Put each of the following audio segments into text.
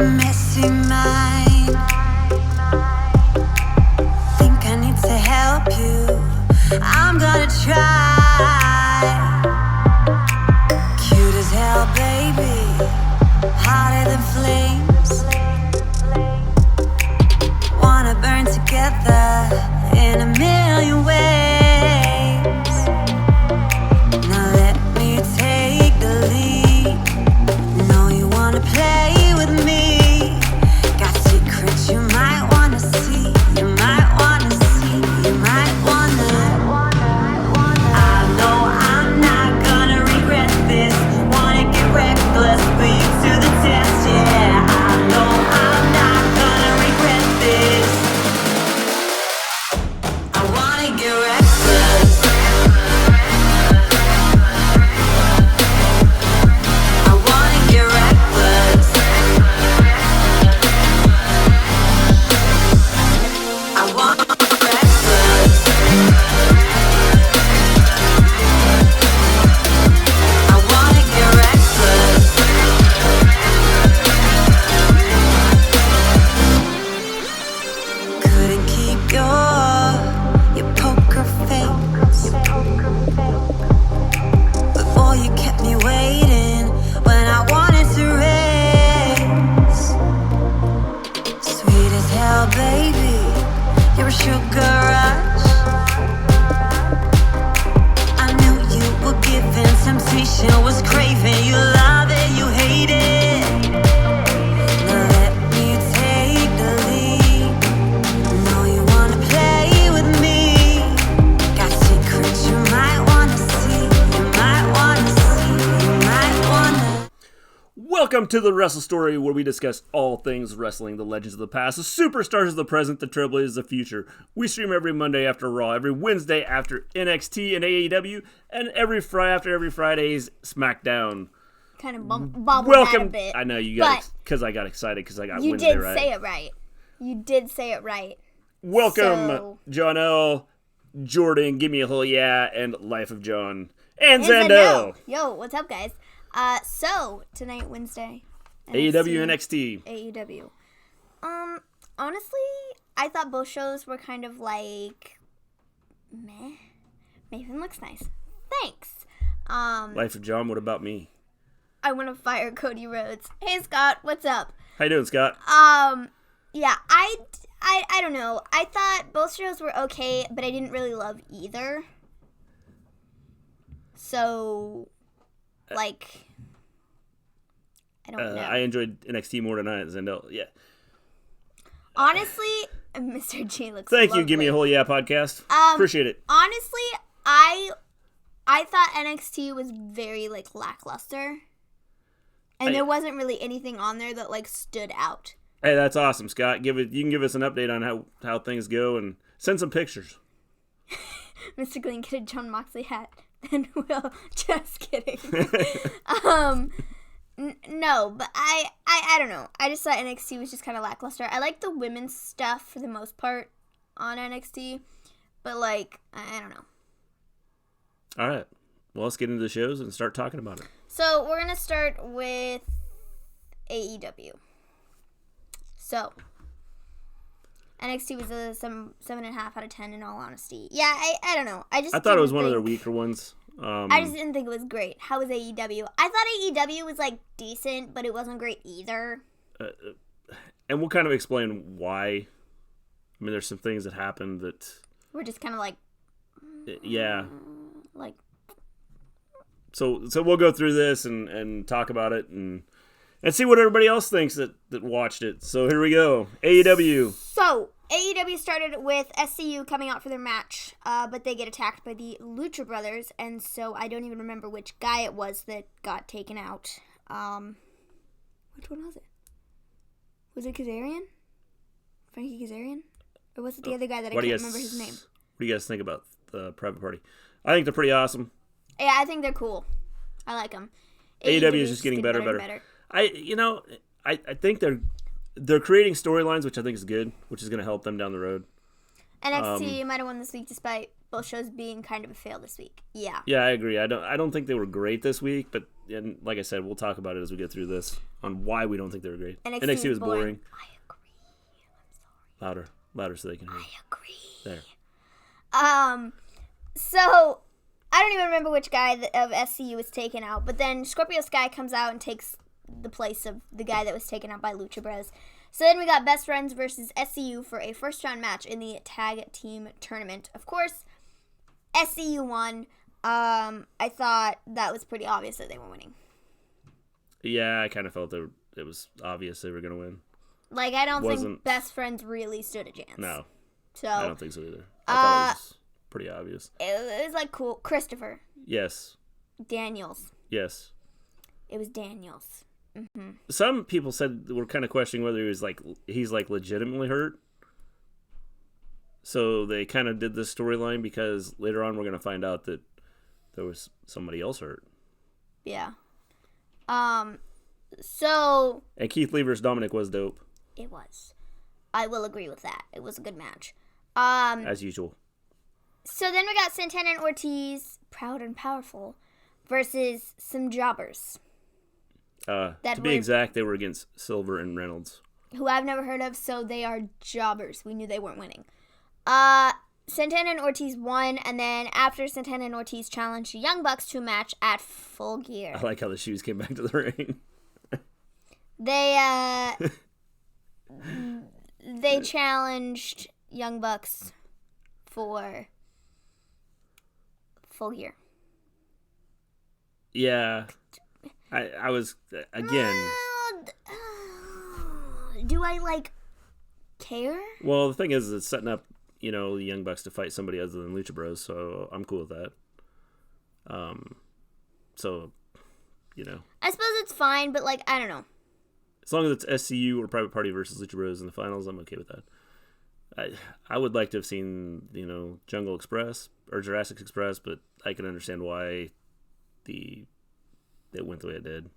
a messy mind. Think I need to help you. I'm gonna try. Cute as hell, baby. Hotter than flames. Wanna burn together in a million ways. Now let me take the lead. Know you wanna play with me. Got secrets you might wanna see. You might wanna see. You might wanna. I know I'm not gonna regret this. Wanna get reckless, put you to the test, yeah. I know I'm not gonna regret this. I wanna get reckless. I wanna get reckless. I wanna get reckless. I wanna get reckless. Couldn't keep your poker face. Before you kept me waiting when I wanted to race. Sweet as hell, baby. You're a sugar rush. I knew you were given temptation, was craving. You love it, you hate it. Now let me take the lead. Know you wanna play with me. Got secrets you might wanna see. You might wanna see. You might wanna. Welcome to the Wrestle Story, where we discuss all things wrestling, the legends of the past, the superstars of the present, the trailblazers of the future. We stream every Monday after Raw, every Wednesday after NXT and AEW, and every Friday's SmackDown. Kind of bobbled that a Welcome. bit. I know you got But because I got excited because I got you Wednesday did right. say it right. You did say it right. Welcome, So- John L, Jordan, Give Me a Whole Yeah, and Life of John, and And Zando. Yo, what's up, guys? So tonight, Wednesday, AEW NXT. AEW. Honestly, I thought both shows were kind of like meh. Maven looks nice. Thanks. Life of John, what about me? I want to fire Cody Rhodes. Hey, Scott, what's up? How you doing, Scott? Yeah, I don't know. I thought both shows were okay, but I didn't really love either. So, like, I don't know. I enjoyed NXT more tonight, Zendo. Yeah. Honestly, Mr. G looks Thank you, lovely. Give Me a Whole Yeah podcast. Appreciate it. Honestly, I thought NXT was very, like, lackluster. And there wasn't really anything on there that, like, stood out. Hey, that's awesome, Scott. You can give us an update on how things go and send some pictures. Mr. Gleen, get a John Moxley hat. Then we'll... Just kidding. No, but I don't know. I just thought NXT was just kind of lackluster. I like the women's stuff for the most part on NXT. But, like, I don't know. All right. Well, let's get into the shows and start talking about it. So, we're going to start with AEW. So, NXT was a 7.5 out of 10 in all honesty. Yeah, I don't know. I thought it was one of their weaker ones. I just didn't think it was great. How was AEW? I thought AEW was, like, decent, but it wasn't great either. And we'll kind of explain why. I mean, there's some things that happened that... We're just kind of like... Yeah. Like... So we'll go through this and talk about it and see what everybody else thinks that watched it. So here we go. AEW. So, AEW started with SCU coming out for their match, but they get attacked by the Lucha Brothers, and so I don't even remember which guy it was that got taken out. Which one was it? Was it Kazarian? Frankie Kazarian? Or was it the other guy that I can't remember his name? What do you guys think about the Private Party? I think they're pretty awesome. Yeah, I think they're cool. I like them. AEW is just getting better and better. I think they're creating storylines, which I think is good, which is going to help them down the road. NXT might have won this week despite both shows being kind of a fail this week. Yeah. Yeah, I agree. I don't think they were great this week, but and like I said, we'll talk about it as we get through this on why we don't think they were great. NXT was boring. I agree. I'm sorry. Louder so they can hear. I agree. There. So I don't even remember which guy of SCU was taken out, but then Scorpio Sky comes out and takes the place of the guy that was taken out by Lucha Bros. So then we got Best Friends versus SCU for a first-round match in the tag team tournament. Of course, SCU won. I thought that was pretty obvious that they were winning. Yeah, I kind of felt it was obvious they were going to win. Like, I don't think Best Friends really stood a chance. No. So I don't think so either. I thought it was pretty obvious. It was, like, cool. Christopher. Yes. Daniels. Yes. It was Daniels. Mm-hmm. Some people were kind of questioning whether he's legitimately hurt. So they kind of did this storyline because later on we're going to find out that there was somebody else hurt. Yeah. So. And Keith Lee versus Dominik was dope. It was. I will agree with that. It was a good match. As usual. So then we got Santan and Ortiz, proud and powerful, versus some jobbers. To be exact, they were against Silver and Reynolds. Who I've never heard of, so they are jobbers. We knew they weren't winning. Santan and Ortiz won, and then after Santan and Ortiz challenged the Young Bucks to a match at Full Gear. I like how the shoes came back to the ring. They challenged Young Bucks for Full Gear. Yeah. I was, again... do I, care? Well, the thing is, it's setting up, the Young Bucks to fight somebody other than Lucha Bros, so I'm cool with that. So, I suppose it's fine, but, I don't know. As long as it's SCU or Private Party versus Lucha Bros in the finals, I'm okay with that. I would like to have seen, Jungle Express or Jurassic Express, but I can understand why it went the way it did.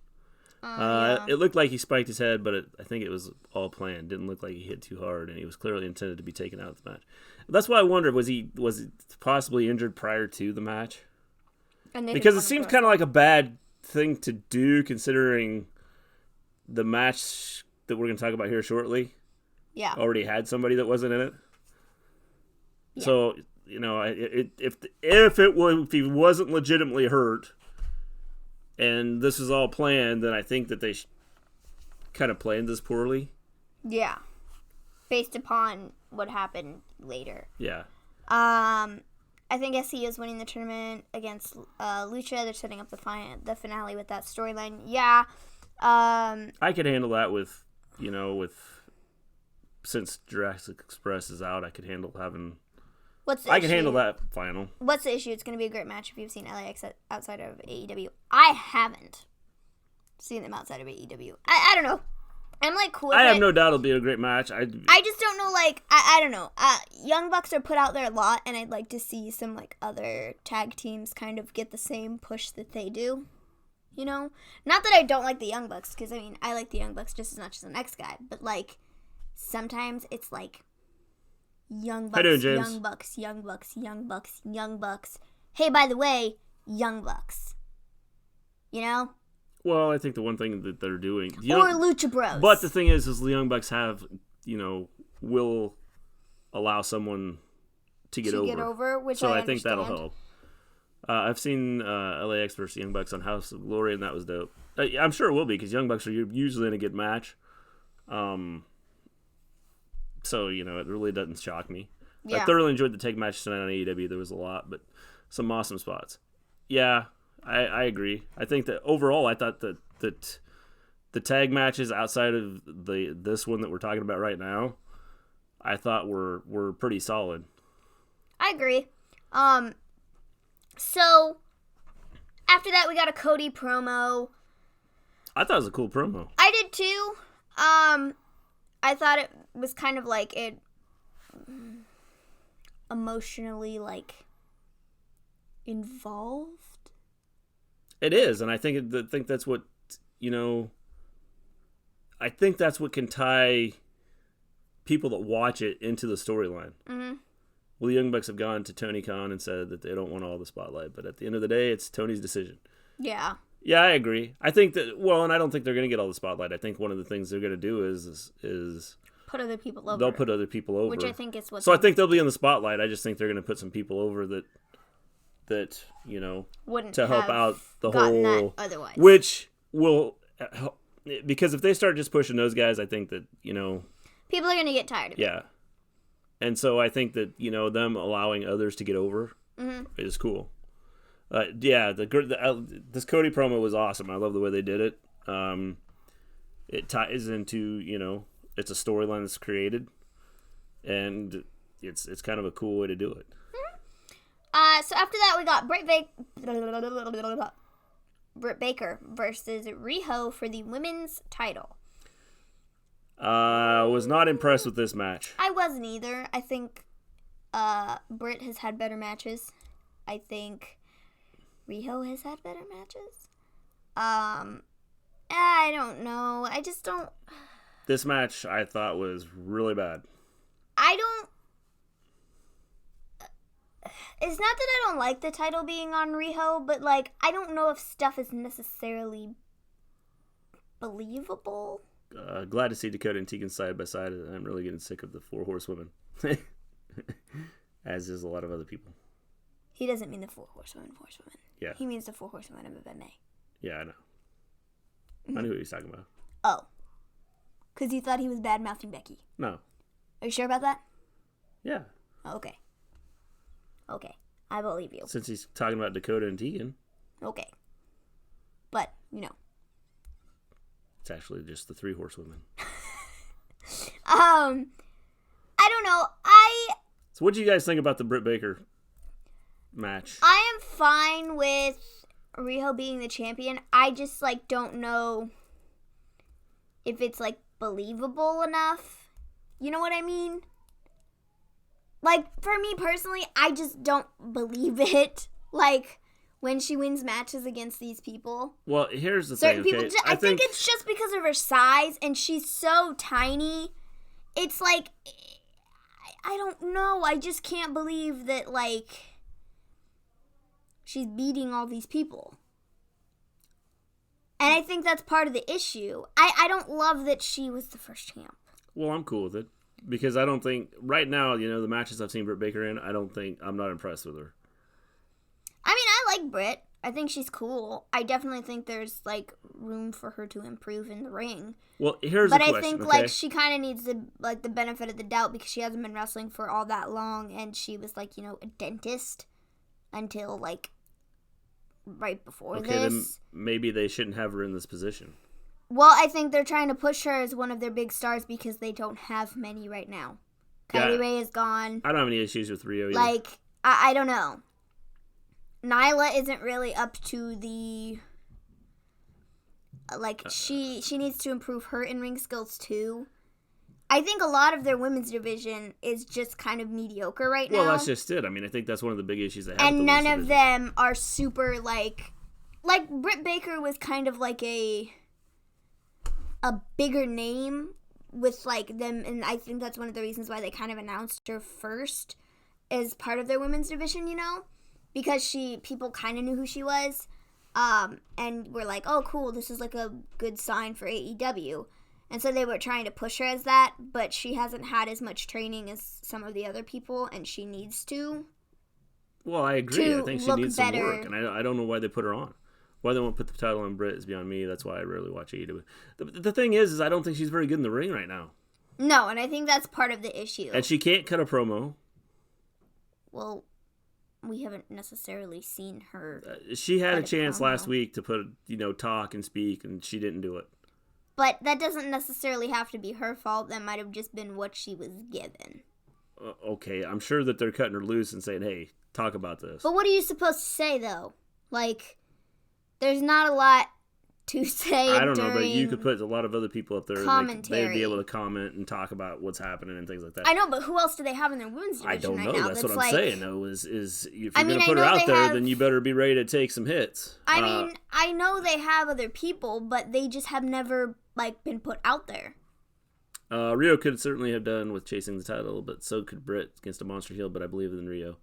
Yeah. It looked like he spiked his head, but I think it was all planned. Didn't look like he hit too hard, and he was clearly intended to be taken out of the match. That's why I wondered, was he possibly injured prior to the match? Because it seems kind of like a bad thing to do, considering the match that we're going to talk about here shortly. Yeah. Already had somebody that wasn't in it. Yeah. So, if he wasn't legitimately hurt, and this is all planned, then I think that they kind of planned this poorly. Yeah. Based upon what happened later. Yeah. I think SC is winning the tournament against Lucha. They're setting up the finale with that storyline. Yeah. I could handle that with since Jurassic Express is out, I could handle having... I can handle that final. What's the issue? It's going to be a great match if you've seen LAX outside of AEW. I haven't seen them outside of AEW. I don't know. I'm cool with it. I have no doubt it'll be a great match. I just don't know, I don't know. Young Bucks are put out there a lot, and I'd like to see some, other tag teams kind of get the same push that they do. Not that I don't like the Young Bucks, because, I like the Young Bucks just as much as the next guy. But, sometimes it's, Young Bucks, doing, James? Young Bucks, Young Bucks, Young Bucks, Young Bucks. Hey, by the way, Young Bucks. Well, I think the one thing that they're doing... Or Lucha Bros. But the thing is the Young Bucks have, will allow someone to get over. Which so I think that'll help. I've seen LAX versus Young Bucks on House of Glory, and that was dope. I'm sure it will be, because Young Bucks are usually in a good match. So, it really doesn't shock me. Yeah. I thoroughly enjoyed the tag match tonight on AEW. There was a lot, but some awesome spots. Yeah, I agree. I think that overall, I thought that the tag matches outside of this one that we're talking about right now, I thought were pretty solid. I agree. So, after that, we got a Cody promo. I thought it was a cool promo. I did too. I thought it was kind of it emotionally involved. It is, and I think that's what I think that's what can tie people that watch it into the storyline. Mm-hmm. Well, the Young Bucks have gone to Tony Khan and said that they don't want all the spotlight, but at the end of the day, it's Tony's decision. Yeah. Yeah, I agree. I think that, and I don't think they're going to get all the spotlight. I think one of the things they're going to do is put other people over. They'll put other people over. Which I think is what. So I think they'll be in the spotlight. I just think they're going to put some people over that wouldn't to help out the gotten whole. That otherwise. Which will help, because if they start just pushing those guys, I think that people are going to get tired of it. Yeah. And so I think that them allowing others to get over is cool. This Cody promo was awesome. I love the way they did it. It ties into it's a storyline that's created, and it's kind of a cool way to do it. So after that, we got Britt Baker versus Riho for the women's title. I was not impressed with this match. I wasn't either. I think Britt has had better matches. I think Riho has had better matches. I don't know. I just don't. This match I thought was really bad. It's not that I don't like the title being on Riho, but I don't know if stuff is necessarily believable. Glad to see Dakota and Teagan side by side. I'm really getting sick of the 4 horsewomen. As is a lot of other people. He doesn't mean the 4 horsewomen. Yeah. He means the 4 horsewomen of MMA. Yeah, I know. I knew what he was talking about. Oh. Because you thought he was bad-mouthing Becky. No. Are you sure about that? Yeah. Oh, okay. Okay. I believe you. Since he's talking about Dakota and Teagan. Okay. But, It's actually just the 3 horsewomen. I don't know. So what do you guys think about the Britt Baker match? I am fine with Riho being the champion. I just, don't know if it's, believable enough. You know what I mean? For me personally, I just don't believe it. When she wins matches against these people. Well, here's the certain thing, people. okay? I think it's just because of her size, and she's so tiny. It's I don't know. I just can't believe that, she's beating all these people. And I think that's part of the issue. I don't love that she was the first champ. Well, I'm cool with it. Because I don't think, right now, the matches I've seen Britt Baker in, I'm not impressed with her. I mean, I like Britt. I think she's cool. I definitely think there's, room for her to improve in the ring. Well, here's the question, But I think, she kind of needs the benefit of the doubt because she hasn't been wrestling for all that long, and she was, a dentist until, right before this. Okay, then maybe they shouldn't have her in this position. Well, I think they're trying to push her as one of their big stars because they don't have many right now. Kylie Ray is gone. I don't have any issues with Riho either. I don't know. Nyla isn't really up to the... she needs to improve her in-ring skills, too. I think a lot of their women's division is just kind of mediocre right now. Well, that's just it. I mean, I think that's one of the big issues they have. And none of them are super, Britt Baker was kind of a bigger name with, them, and I think that's one of the reasons why they kind of announced her first as part of their women's division, because people kind of knew who she was, and were like, oh, cool, this is, a good sign for AEW, and so they were trying to push her as that, but she hasn't had as much training as some of the other people, and she needs to. Well, I agree. I think she needs some better. work, and I don't know why they put her on. Why they won't put the title on Britt is beyond me. That's why I rarely watch AEW. The thing is I don't think she's very good in the ring right now. No, and I think that's part of the issue. And she can't cut a promo. Well, we haven't necessarily seen her. She had a chance last week to put, talk and speak, and she didn't do it. But that doesn't necessarily have to be her fault. That might have just been what she was given. Okay, I'm sure that they're cutting her loose and saying, hey, talk about this. But what are you supposed to say, though? There's not a lot to say. I don't know, but you could put a lot of other people up there. Commentary. They'd be able to comment and talk about what's happening and things like that. I know, but who else do they have in their women's division I don't know. right now? That's what I'm saying, though, is if you're going to I put her know out they there, have- then you better be ready to take some hits. I know they have other people, but they just have never, been put out there. Riho could certainly have done with chasing the title, but so could Britt against a monster heel, but I believe in Riho.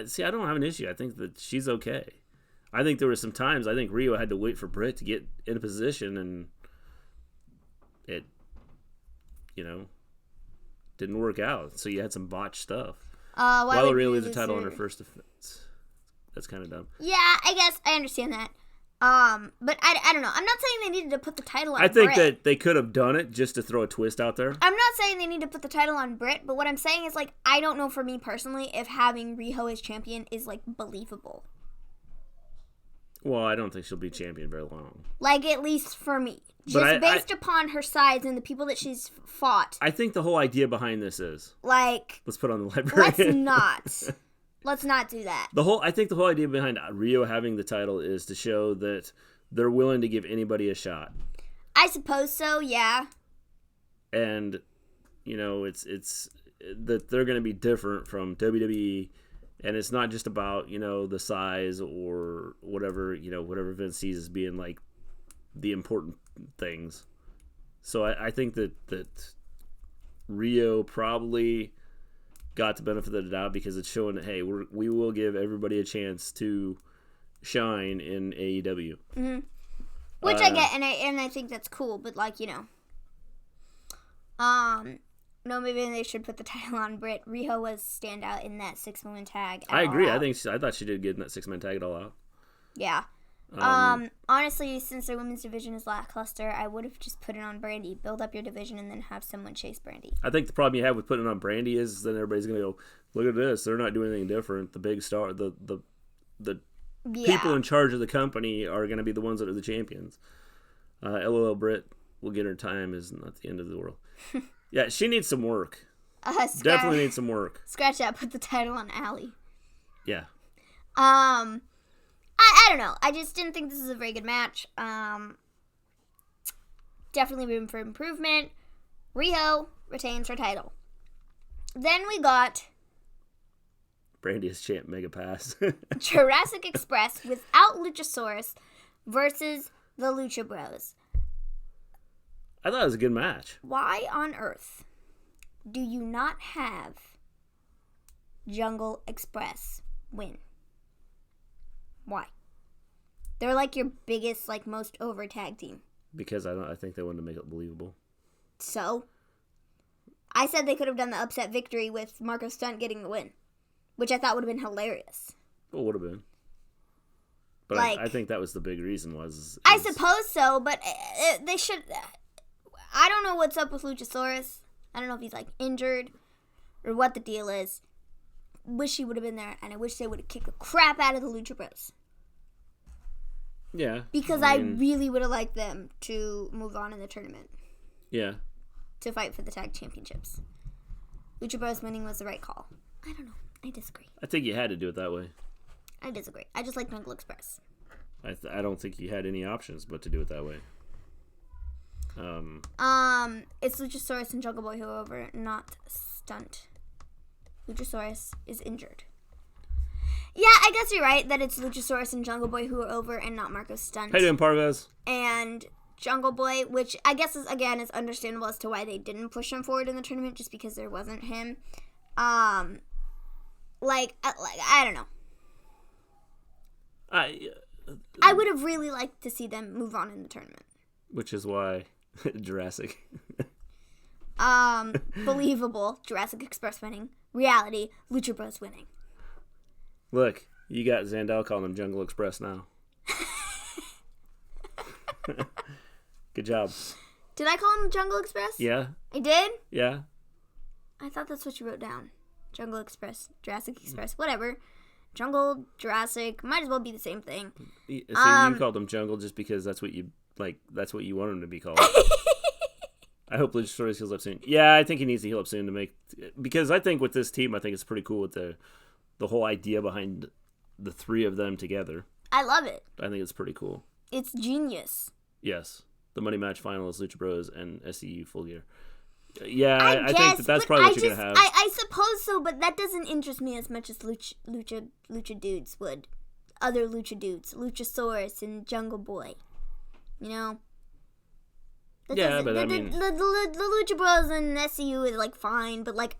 See, I don't have an issue. I think that she's okay. I think there were some times I think Riho had to wait for Britt to get in a position, and it, didn't work out. So you had some botched stuff. While Riho leaves the title on her first defense. That's kind of dumb. Yeah, I guess I understand that. But I don't know. I'm not saying they needed to put the title on Britt. I think that they could have done it just to throw a twist out there. I'm not saying they need to put the title on Britt, but what I'm saying is, like, I don't know for me personally if having Riho as champion is, like, believable. Well, I don't think she'll be champion very long. Like, at least for me. Just based upon her size and the people that she's fought. I think the whole idea behind this is... Like... Let's put on the library. Let's not. Let's not do that. I think the whole idea behind Riho having the title is to show that they're willing to give anybody a shot. I suppose so, yeah. And, it's that they're going to be different from WWE, and it's not just about, the size or whatever, whatever Vince sees as being, like, the important things. So I think that Riho probably got the benefit of the doubt because it's showing that, hey, we will give everybody a chance to shine in AEW. Mm-hmm. Which I get, and I think that's cool, but, like, no, maybe they should put the title on Britt. Riho was standout in that 6-woman tag. I agree. I thought she did good in that 6-man tag at All Out. Yeah. Honestly, since their women's division is lackluster, I would have just put it on Brandy. Build up your division and then have someone chase Brandy. I think the problem you have with putting it on Brandy is then everybody's going to go, look at this. They're not doing anything different. The big star, the people in charge of the company are going to be the ones that are the champions. LOL Britt will get her time is not the end of the world. Yeah, she needs some work. Definitely needs some work. Scratch that. Put the title on Allie. Yeah. I don't know. I just didn't think this was a very good match. Definitely room for improvement. Riho retains her title. Then we got Brandy is champ mega pass. Jurassic Express without Luchasaurus versus the Lucha Bros. I thought it was a good match. Why on earth do you not have Jungle Express win? Why? They're like your biggest, like, most over tag team. Because I think they wanted to make it believable. So? I said they could have done the upset victory with Marco Stunt getting the win. Which I thought would have been hilarious. Well, would have been. But like, I think that was the big reason was... I suppose so, but they should... I don't know what's up with Luchasaurus. I don't know if he's, like, injured or what the deal is. Wish he would have been there, and I wish they would have kicked the crap out of the Lucha Bros. Yeah. Because I really would have liked them to move on in the tournament. Yeah. To fight for the tag championships. Lucha Bros winning was the right call. I don't know. I disagree. I think you had to do it that way. I disagree. I just like Jungle Express. I don't think you had any options but to do it that way. It's Luchasaurus and Jungle Boy who are over, not Stunt. Luchasaurus is injured. Yeah, I guess you're right that it's Luchasaurus and Jungle Boy who are over and not Marco Stunt. How you doing, Parvez? And Jungle Boy, which I guess is understandable as to why they didn't push him forward in the tournament, just because there wasn't him. I don't know. I would have really liked to see them move on in the tournament. Which is why Jurassic. Believable. Jurassic Express winning. Reality. Lucha Bros winning. Look, you got Zandel calling him Jungle Express now. Good job. Did I call him Jungle Express? Yeah. I did? Yeah. I thought that's what you wrote down. Jungle Express, Jurassic Express, whatever. Jungle, Jurassic, might as well be the same thing. So you called him Jungle just because that's what you want him to be called. I hope Luchasaurus heals up soon. Yeah, I think he needs to heal up soon to make... Because I think with this team, I think it's pretty cool with the whole idea behind the three of them together. I love it. I think it's pretty cool. It's genius. Yes. The Money Match Finals, Lucha Bros, and SCU Full Gear. Yeah, I think that's probably what you're going to have. I suppose so, but that doesn't interest me as much as Lucha dudes would. Other Lucha dudes. Luchasaurus and Jungle Boy. You know? Yeah, but I mean... The Lucha Bros and SCU is, like, fine, but, like...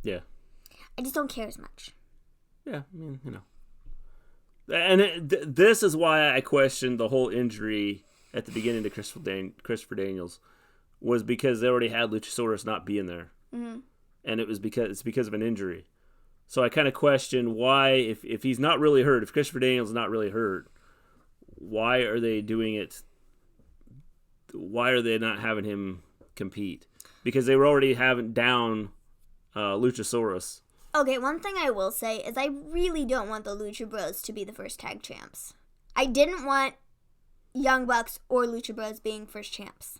Yeah. I just don't care as much. Yeah, I mean, And this is why I questioned the whole injury at the beginning to Christopher Daniels, was because they already had Luchasaurus not being there. Mm-hmm. And it's because of an injury. So I kind of question why, if he's not really hurt, if Christopher Daniels is not really hurt, why are they doing it? Why are they not having him compete? Because they were already having down Luchasaurus. Okay, one thing I will say is I really don't want the Lucha Bros to be the first tag champs. I didn't want Young Bucks or Lucha Bros being first champs.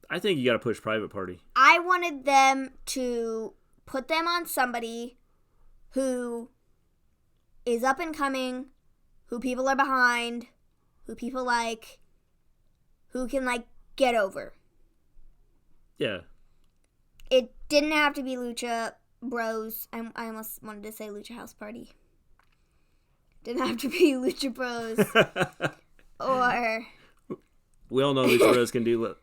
I think you got to push Private Party. I wanted them to put them on somebody who is up and coming, who people are behind, who people like, who can, like, get over. Yeah. It didn't have to be Lucha Bros. I almost wanted to say Lucha House Party. Didn't have to be Lucha Bros. Or... We all know Lucha Bros can do what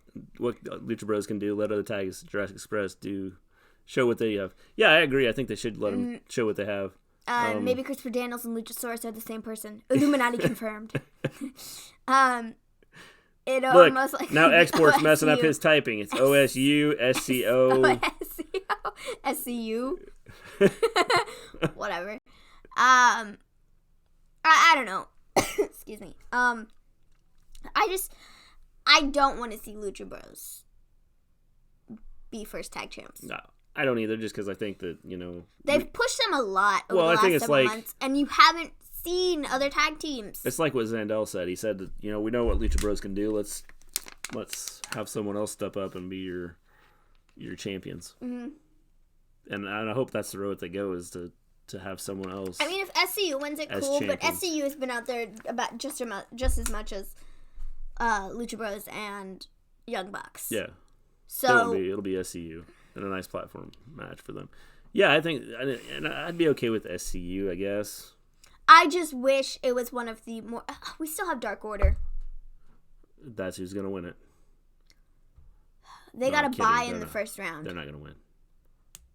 Lucha Bros can do. Let other tags, Jurassic Express, show what they have. Yeah, I agree. I think they should let them show what they have. Maybe Christopher Daniels and Luchasaurus are the same person. Illuminati confirmed. It Look, almost like now Export's messing up his typing. It's OSU, SCO. SCU. Whatever. I don't know. Excuse me. I don't want to see Lucha Bros be first tag champs. No, I don't either, just because I think that, they've pushed them a lot over the last several months, and you haven't seen other tag teams. It's like what Zandel said. He said that, we know what Lucha Bros can do. Let's have someone else step up and be your champions. Mm-hmm. And I hope that's the road they go, is to have someone else. I mean, if SCU wins it, cool, champions. But SCU has been out there about just as much as Lucha Bros and Young Bucks. Yeah. So it'll be SCU and a nice platform match for them. Yeah, I think, and I'd be okay with SCU, I guess. I just wish it was one of the more. We still have Dark Order. That's who's gonna win it. They got a bye in the first round. They're not gonna win.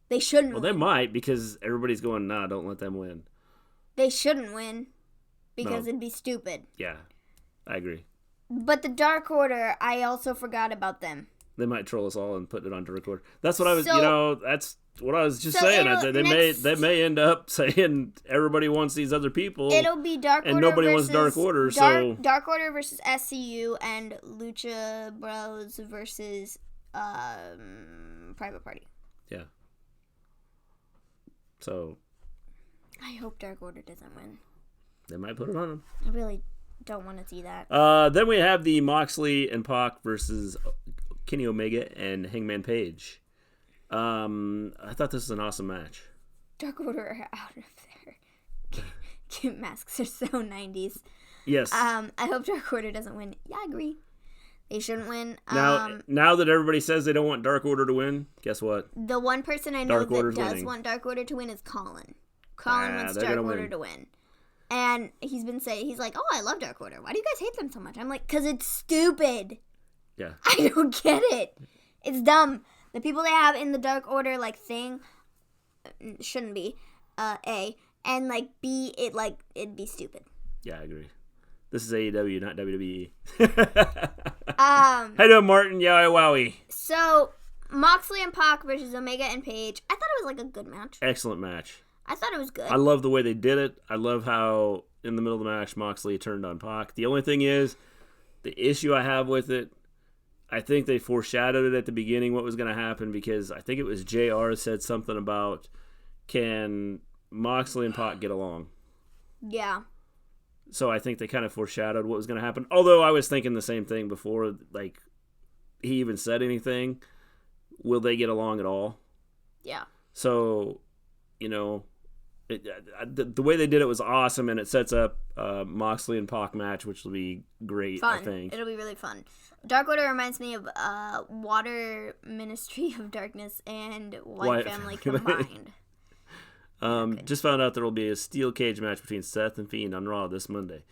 They shouldn't. Well, they might, because everybody's going, nah, don't let them win. They shouldn't win because it'd be stupid. Yeah, I agree. But the Dark Order, I also forgot about them. They might troll us all and put it on Dark Order. That's what I was, that's what I was just saying. They may end up saying everybody wants these other people. It'll be Dark Order and nobody wants Dark Order. So Dark Order versus SCU and Lucha Bros versus Private Party. Yeah. So I hope Dark Order doesn't win. They might put it on them. I really don't want to see that. Then we have the Moxley and Pac versus Kenny Omega and Hangman Page. I thought this was an awesome match. Dark Order are out of there. Cute masks are so 90s. Yes. I hope Dark Order doesn't win. Yeah, I agree. They shouldn't win. Now that everybody says they don't want Dark Order to win, guess what? The one person I know that does want Dark Order to win is Colin. Colin wants Dark Order to win. And he's like, oh, I love Dark Order. Why do you guys hate them so much? I'm like, because it's stupid. Yeah. I don't get it. It's dumb. The people they have in the Dark Order, like, thing shouldn't be, A. And, like, B, it'd be stupid. Yeah, I agree. This is AEW, not WWE. How you doing, Martin? Yowie wowie. So, Moxley and Pac versus Omega and Page. I thought it was, like, a good match. Excellent match. I thought it was good. I love the way they did it. I love how, in the middle of the match, Moxley turned on Pac. The only thing is, the issue I have with it, I think they foreshadowed it at the beginning what was going to happen, because I think it was JR said something about, can Moxley and Pac get along? Yeah. So I think they kind of foreshadowed what was going to happen. Although I was thinking the same thing before, like, he even said anything. Will they get along at all? Yeah. So, the way they did it was awesome, and it sets up Moxley and Pac match, which will be great, fun. I think. It'll be really fun. Dark Order reminds me of Water Ministry of Darkness and White Family combined. Just found out there will be a steel cage match between Seth and Fiend on Raw this Monday.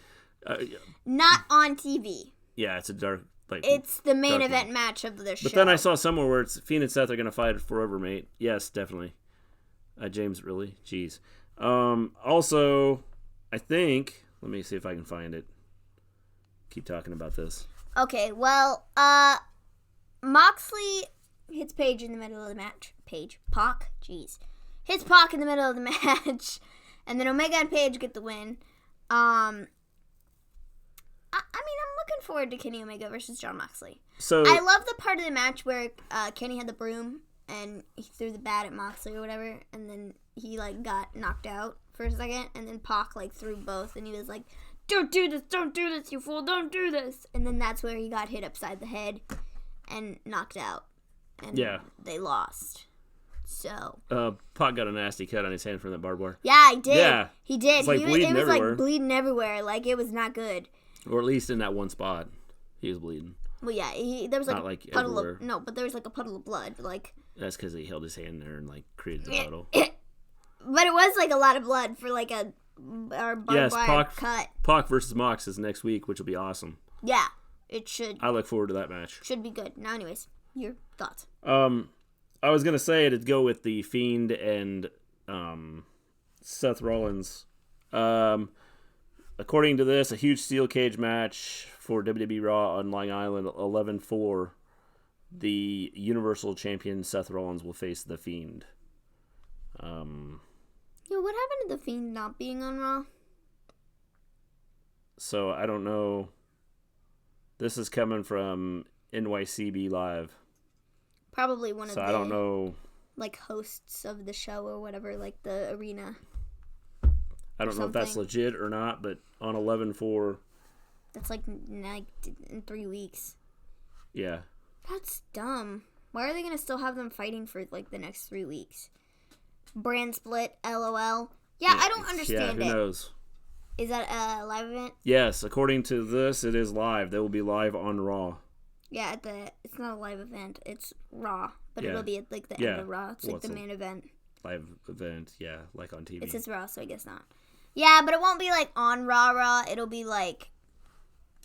Not on TV. Yeah, it's a dark... it's the main event match of the show. But then I saw somewhere where it's Fiend and Seth are going to fight forever, mate. Yes, definitely. James, really? Jeez. Also, I think, let me see if I can find it. Keep talking about this. Okay, well, Moxley hits Paige in the middle of the match. Pac? Jeez. Hits Pac in the middle of the match. And then Omega and Paige get the win. I mean, I'm looking forward to Kenny Omega versus Jon Moxley. So I love the part of the match where Kenny had the broom and he threw the bat at Moxley or whatever, and then he like got knocked out for a second, and then Pac like threw both, and he was like, don't do this, you fool, don't do this. And then that's where he got hit upside the head and knocked out. And they lost. So Pac got a nasty cut on his hand from that barbed wire. yeah, he did. Yeah. He did. It's like bleeding everywhere. Like bleeding everywhere. Like it was not good. Or at least in that one spot, he was bleeding. Well, yeah, there was like Not a like puddle everywhere. of no, but there was like a puddle of blood. Like That's because he held his hand there and like created the puddle. But it was like a lot of blood for like a barbed wire cut. Pac versus Mox is next week, which will be awesome. Yeah, it should. I look forward to that match. Should be good. Now, anyways, your thoughts? I was gonna say it'd go with the Fiend and Seth Rollins. According to this, a huge steel cage match for WWE Raw on Long Island, 11-4. The Universal Champion Seth Rollins will face the Fiend. Yo, what happened to the Fiend not being on Raw? So I don't know. This is coming from NYCB Live. Probably one of the I don't know. Like hosts of the show or whatever, like the arena. I don't know if that's legit or not, but on 11-4. That's like in 3 weeks. Yeah. That's dumb. Why are they gonna still have them fighting for like the next 3 weeks? Brand split, LOL. Yeah, I don't understand it. Who knows? Is that a live event? Yes, according to this, it is live. They will be live on Raw. Yeah, it's not a live event. It's Raw, but it'll be at like the end of Raw. It's like the main event. Live event, yeah, like on TV. It says Raw, so I guess not. Yeah, but it won't be like on Raw. It'll be like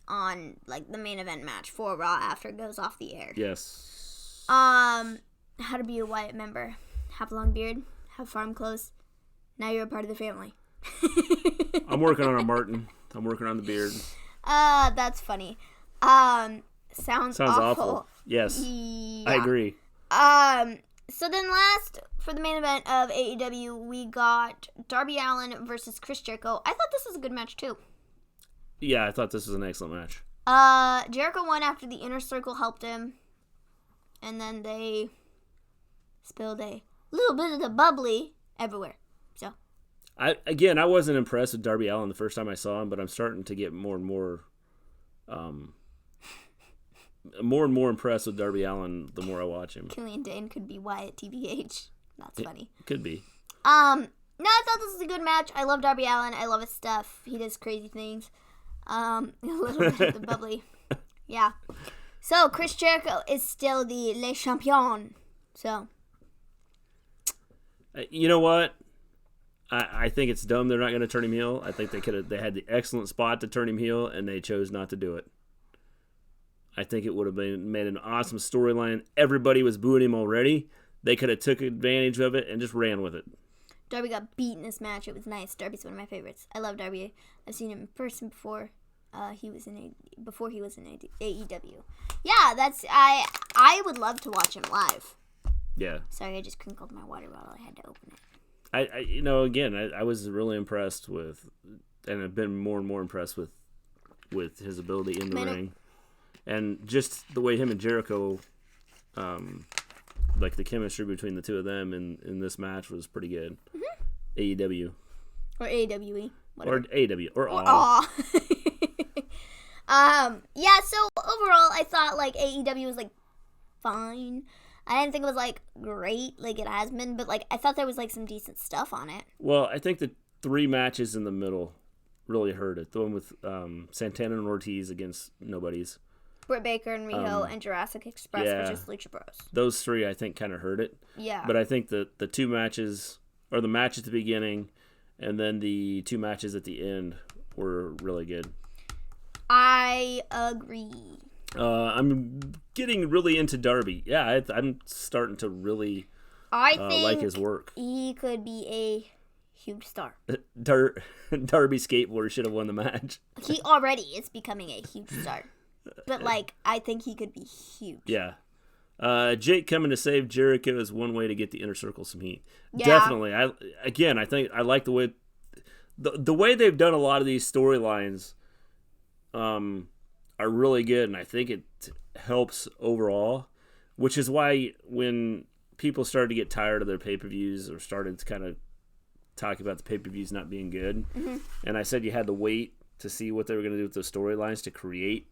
on like the main event match for Raw after it goes off the air. Yes. How to be a Wyatt member? Have a long beard. Have farm clothes. Now you're a part of the family. I'm working on a Martin. I'm working on the beard. That's funny. Sounds awful. Yes. Yeah. I agree. So then last, for the main event of AEW, we got Darby Allin versus Chris Jericho. I thought this was a good match, too. Yeah, I thought this was an excellent match. Jericho won after the Inner Circle helped him. And then they spilled a little bit of the bubbly everywhere. So. I wasn't impressed with Darby Allin the first time I saw him, but I'm starting to get more and more impressed with Darby Allin the more I watch him. Killian Dain could be Wyatt, TBH. That's funny. Could be. No, I thought this was a good match. I love Darby Allin. I love his stuff. He does crazy things. A little bit of the bubbly. Yeah. So, Chris Jericho is still the Le Champion. So. You know what? I think it's dumb they're not going to turn him heel. I think they had the excellent spot to turn him heel, and they chose not to do it. I think it would have made an awesome storyline. Everybody was booing him already. They could have took advantage of it and just ran with it. Darby got beat in this match. It was nice. Darby's one of my favorites. I love Darby. I've seen him in person before. He was in AEW. Yeah, I would love to watch him live. Yeah. Sorry, I just crinkled my water bottle. I had to open it. I was really impressed with, and I've been more and more impressed with his ability in the ring. And just the way him and Jericho, like the chemistry between the two of them in this match was pretty good. Mm-hmm. AEW. Or AEWE. Whatever. Or AEW. Or Aw. Yeah, so overall, I thought, like, AEW was, like, fine. I didn't think it was, like, great, like it has been, but, like, I thought there was, like, some decent stuff on it. Well, I think the 3 matches in the middle really hurt it. The one with Santan and Ortiz against nobodies. Britt Baker and Riho and Jurassic Express versus Lucha Bros. Those 3, I think, kind of hurt it. Yeah. But I think the 2 matches, or the match at the beginning, and then the 2 matches at the end were really good. I agree. I'm getting really into Darby. Yeah, I'm starting to really I think like his work. He could be a huge star. Darby skateboarder should have won the match. He already is becoming a huge star. But, like, I think he could be huge. Yeah. Jake coming to save Jericho is one way to get the inner circle some heat. Yeah. Definitely. I think I like the way the way they've done a lot of these storylines are really good, and I think it helps overall, which is why when people started to get tired of their pay-per-views or started to kind of talk about the pay-per-views not being good, and I said you had to wait to see what they were going to do with those storylines to create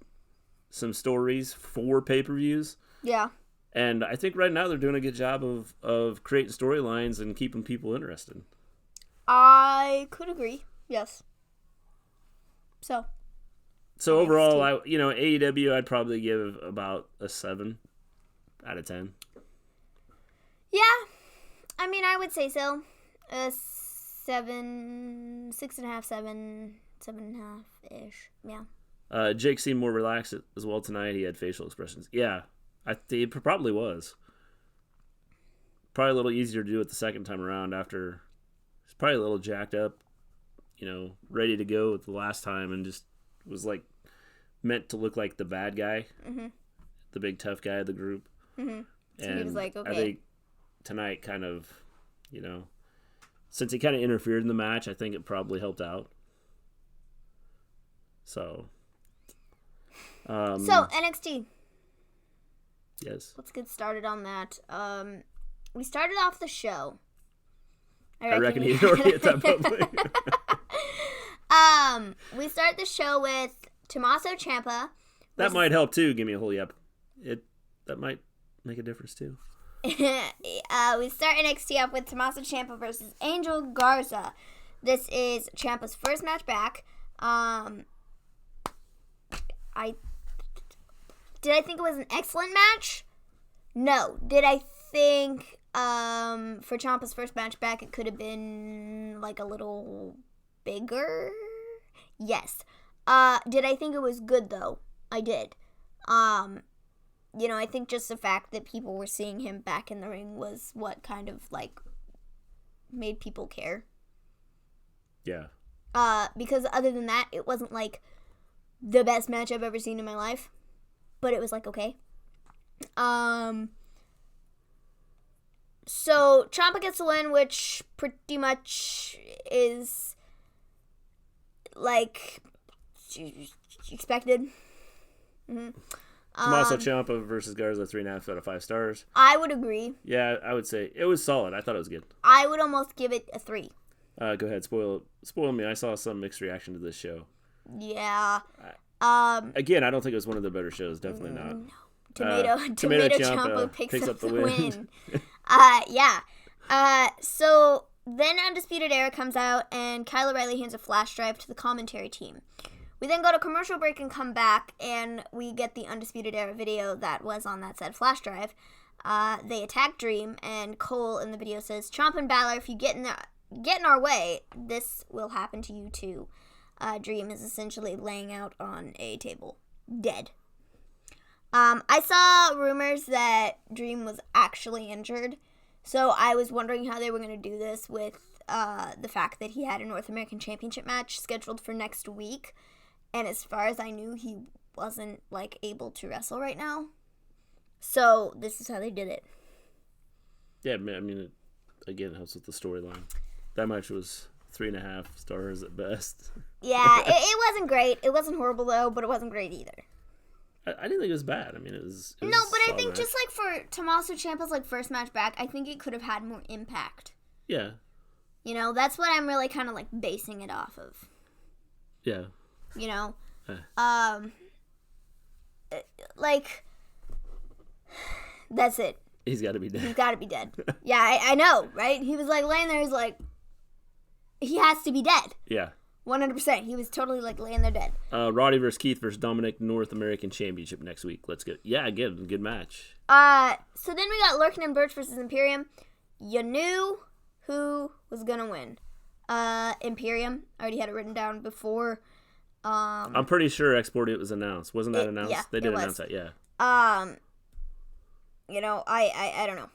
some stories for pay-per-views. Yeah. And I think right now they're doing a good job of creating storylines and keeping people interested. I could agree. Yes. So overall, AEW, I'd probably give about a 7 out of 10. Yeah. I mean, I would say so. 7, 6.5, 7.5-ish. Yeah. Jake seemed more relaxed as well tonight. He had facial expressions. Yeah, I think it probably was. Probably a little easier to do it the second time around after he's probably a little jacked up, ready to go the last time and just was like meant to look like the bad guy, the big tough guy of the group. So and he was like, okay. I think tonight kind of, since he kind of interfered in the match, I think it probably helped out. So NXT. Yes. Let's get started on that. We started off the show. I reckon he'd already hit that public. We start the show with Tomasso Ciampa. That might help too. Give me a whole yep. That might make a difference too. We start NXT up with Tomasso Ciampa versus Angel Garza. This is Ciampa's first match back. Did I think it was an excellent match? No. Did I think for Ciampa's first match back it could have been like a little bigger? Yes. Did I think it was good though? I did. I think just the fact that people were seeing him back in the ring was what kind of like made people care. Yeah. Because other than that, it wasn't like the best match I've ever seen in my life, but it was like okay. So Ciampa gets the win, which pretty much is like expected. Tomasso Ciampa versus Garza, 3.5 out of 5 stars. I would agree. Yeah, I would say it was solid. I thought it was good. I would almost give it a 3. Go ahead, spoil me. I saw some mixed reaction to this show. Yeah. Again, I don't think it was one of the better shows. Definitely not. No. Tomato Ciampa picks up the win. Yeah. So then Undisputed Era comes out, and Kyle O'Reilly hands a flash drive to the commentary team. We then go to commercial break and come back, and we get the Undisputed Era video that was on that said flash drive. They attack Dream, and Cole in the video says, Ciampa and Balor, if you get in our way, this will happen to you too. Dream is essentially laying out on a table, dead. I saw rumors that Dream was actually injured, so I was wondering how they were going to do this with the fact that he had a North American Championship match scheduled for next week, and as far as I knew, he wasn't able to wrestle right now. So this is how they did it. Yeah, I mean, it helps with the storyline. That match was 3.5 stars at best. Yeah, it wasn't great. It wasn't horrible though, but it wasn't great either. I didn't think it was bad. I mean, it was no, but I think match. Just for Tomasso Ciampa's first match back, I think it could have had more impact. Yeah. That's what I'm really kind of basing it off of. Yeah. That's it. He's got to be dead. He's got to be dead. Yeah, I know, right? He was laying there. He's he has to be dead. Yeah. 100%. He was totally laying there dead. Roddy versus Keith versus Dominik North American Championship next week. Let's go. Yeah, again, good match. So then we got Lorcan and Burch versus Imperium. You knew who was gonna win. Imperium. I already had it written down before. I'm pretty sure Export It was announced. Wasn't that announced? Yeah, they did announce that. Yeah. I don't know.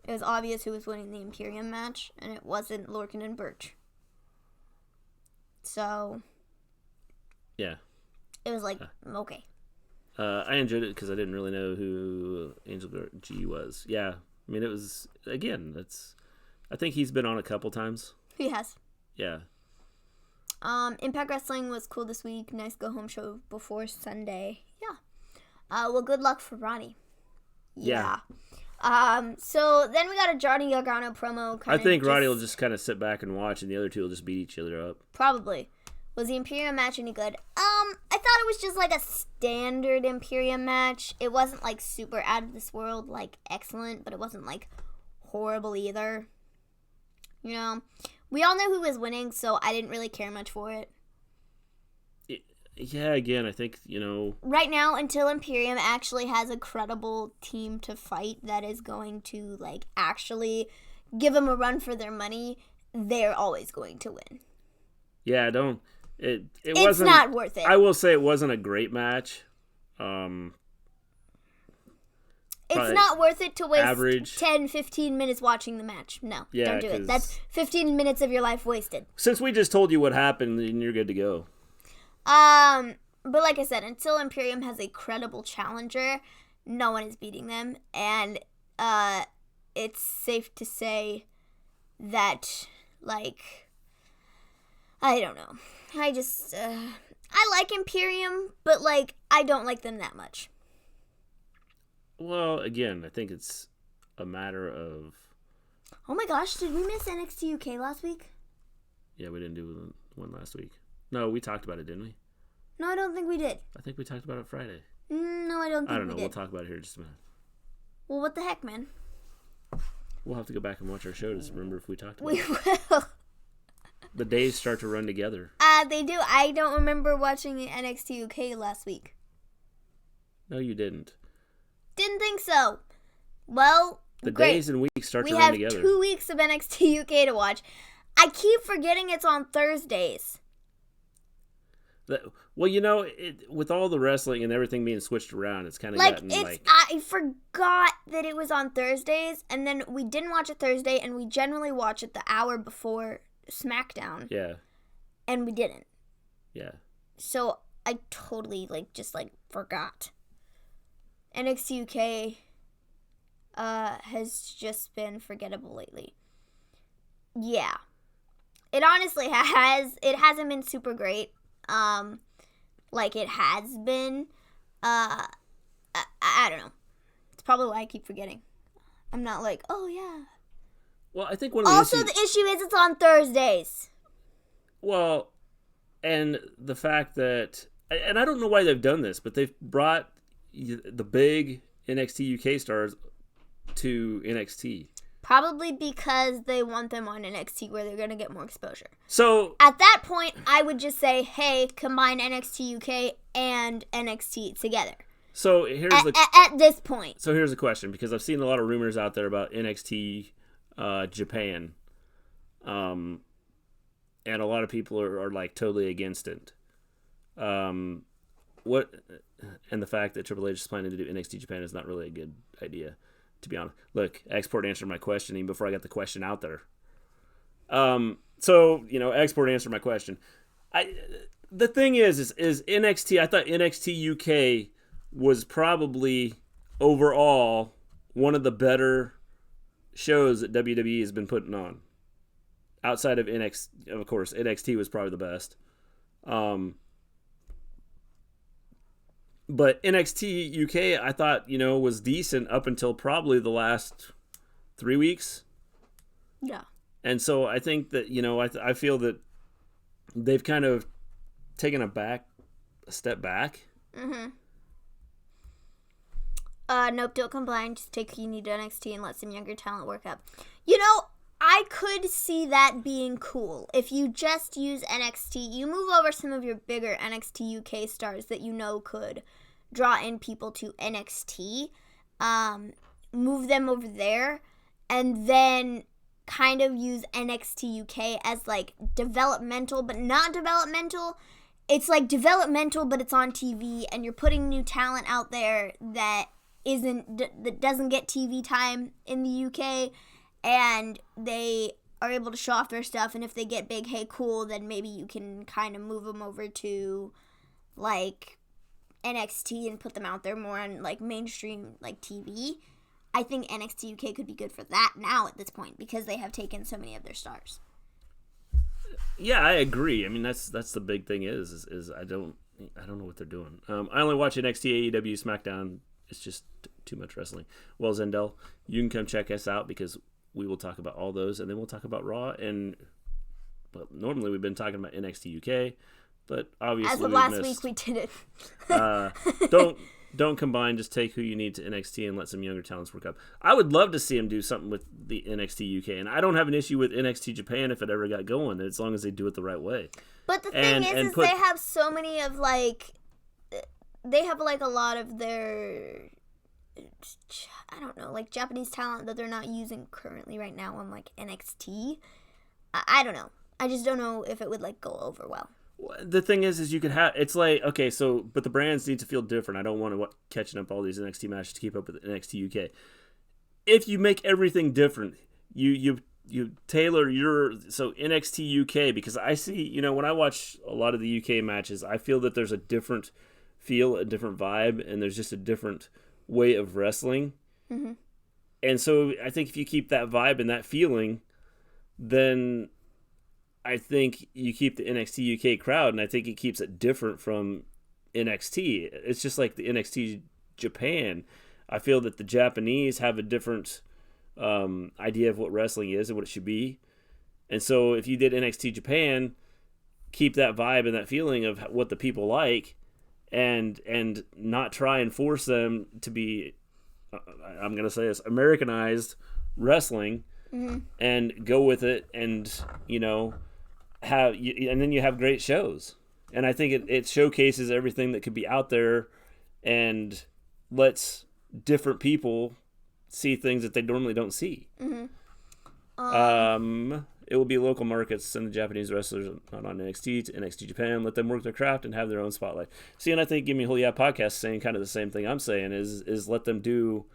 It was obvious who was winning the Imperium match, and it wasn't Lorcan and Burch. So, yeah, it was like, okay. I enjoyed it because I didn't really know who Angel G was. Yeah, I mean, it was, again, I think he's been on a couple times. He has. Yeah. Impact Wrestling was cool this week. Nice go-home show before Sunday. Yeah. Well, good luck for Ronnie. Yeah. So then we got a Johnny Gargano promo. I think Roddy will just kind of sit back and watch, and the other two will just beat each other up. Probably. Was the Imperium match any good? I thought it was just like a standard Imperium match. It wasn't like super out of this world, like excellent, but it wasn't like horrible either. You know, we all know who was winning, so I didn't really care much for it. Yeah, again, I think, you know... Right now, until Imperium actually has a credible team to fight that is going to, like, actually give them a run for their money, they're always going to win. Yeah, don't... It it's wasn't... It's not worth it. I will say it wasn't a great match. It's not worth it to waste average. 10, 15 minutes watching the match. No, don't do it. That's 15 minutes of your life wasted. Since we just told you what happened, then you're good to go. But like I said, until Imperium has a credible challenger, no one is beating them, and it's safe to say that, like, I don't know. I just I like Imperium, but like I don't like them that much. Well, again, I think it's a matter of... Oh my gosh, did we miss NXT UK last week? Yeah, we didn't do one last week. No, we talked about it, didn't we? No, I don't think we did. I think we talked about it Friday. No, I don't think we did. I don't know. We'll talk about it here in just a minute. Well, what the heck, man? We'll have to go back and watch our show to remember if we talked about it. We will. The days start to run together. They do. I don't remember watching NXT UK last week. No, you didn't. Didn't think so. Well, the great. Days and weeks start to run together. We have 2 weeks of NXT UK to watch. I keep forgetting it's on Thursdays. Well, you know, with all the wrestling and everything being switched around, it's kind of gotten like... I forgot that it was on Thursdays, and then we didn't watch it Thursday, and we generally watch it the hour before SmackDown. Yeah. And we didn't. Yeah. So I totally, just forgot. NXT UK has just been forgettable lately. Yeah. It honestly has. It hasn't been super great. Like it has been. I don't know. It's probably why I keep forgetting. I'm not like, oh yeah. Well, I think one of the also the issue is it's on Thursdays. Well, and the fact that, and I don't know why they've done this, but they've brought the big NXT UK stars to NXT. Probably because they want them on NXT where they're going to get more exposure. So at that point, I would just say, hey, combine NXT UK and NXT together. So here's at this point. So here's the question, because I've seen a lot of rumors out there about NXT Japan. And a lot of people are like totally against it. What, and the fact that Triple H is planning to do NXT Japan is not really a good idea, to be honest. Look, Export answered my question even before I got the question out there. So, you know, Export answered my question. The thing is NXT, I thought NXT UK was probably overall one of the better shows that WWE has been putting on. Outside of NXT, of course, NXT was probably the best. But NXT UK, I thought, you know, was decent up until probably the last 3 weeks. Yeah. And so I think that, you know, I feel that they've kind of taken a step back. Mm-hmm. Nope, don't combine. Just take who you need to NXT and let some younger talent work up. You know, I could see that being cool. If you just use NXT, you move over some of your bigger NXT UK stars that you know could draw in people to NXT, move them over there, and then kind of use NXT UK as like developmental, but not developmental. It's like developmental, but it's on TV, and you're putting new talent out there that that doesn't get TV time in the UK, and they are able to show off their stuff, and if they get big, hey, cool, then maybe you can kind of move them over to, like, NXT and put them out there more on, like, mainstream, like, TV. I think NXT UK could be good for that now at this point, because they have taken so many of their stars. Yeah, I agree. I mean, that's the big thing is I don't know what they're doing. I only watch NXT, AEW, SmackDown. It's just too much wrestling. Well, Zendel, you can come check us out because we will talk about all those, and then we'll talk about Raw. But normally we've been talking about NXT UK, but obviously as of last week we did it. Don't combine. Just take who you need to NXT and let some younger talents work up. I would love to see them do something with the NXT UK, and I don't have an issue with NXT Japan if it ever got going, as long as they do it the right way. But the thing is they have so many of, like, they have, like, a lot of their, I don't know, like, Japanese talent that they're not using currently right now on, like, NXT. I don't know. I just don't know if it would, like, go over well. The thing is you could have, it's like, okay, so, but the brands need to feel different. I don't want to catching up all these NXT matches to keep up with NXT UK. If you make everything different, you tailor so NXT UK, because I see, when I watch a lot of the UK matches, I feel that there's a different feel, a different vibe, and there's just a different way of wrestling. Mm-hmm. And so I think if you keep that vibe and that feeling, then I think you keep the NXT UK crowd, and I think it keeps it different from NXT. It's just like the NXT Japan. I feel that the Japanese have a different idea of what wrestling is and what it should be. And so if you did NXT Japan, keep that vibe and that feeling of what the people like, and not try and force them to be, I'm going to say this, Americanized wrestling, mm-hmm. and go with it, and, and then you have great shows. And I think it showcases everything that could be out there and lets different people see things that they normally don't see. Mm-hmm. It will be local markets. Send the Japanese wrestlers not on NXT to NXT Japan. Let them work their craft and have their own spotlight. See, and I think Give Me a Holy Yeah podcast saying kind of the same thing I'm saying is let them do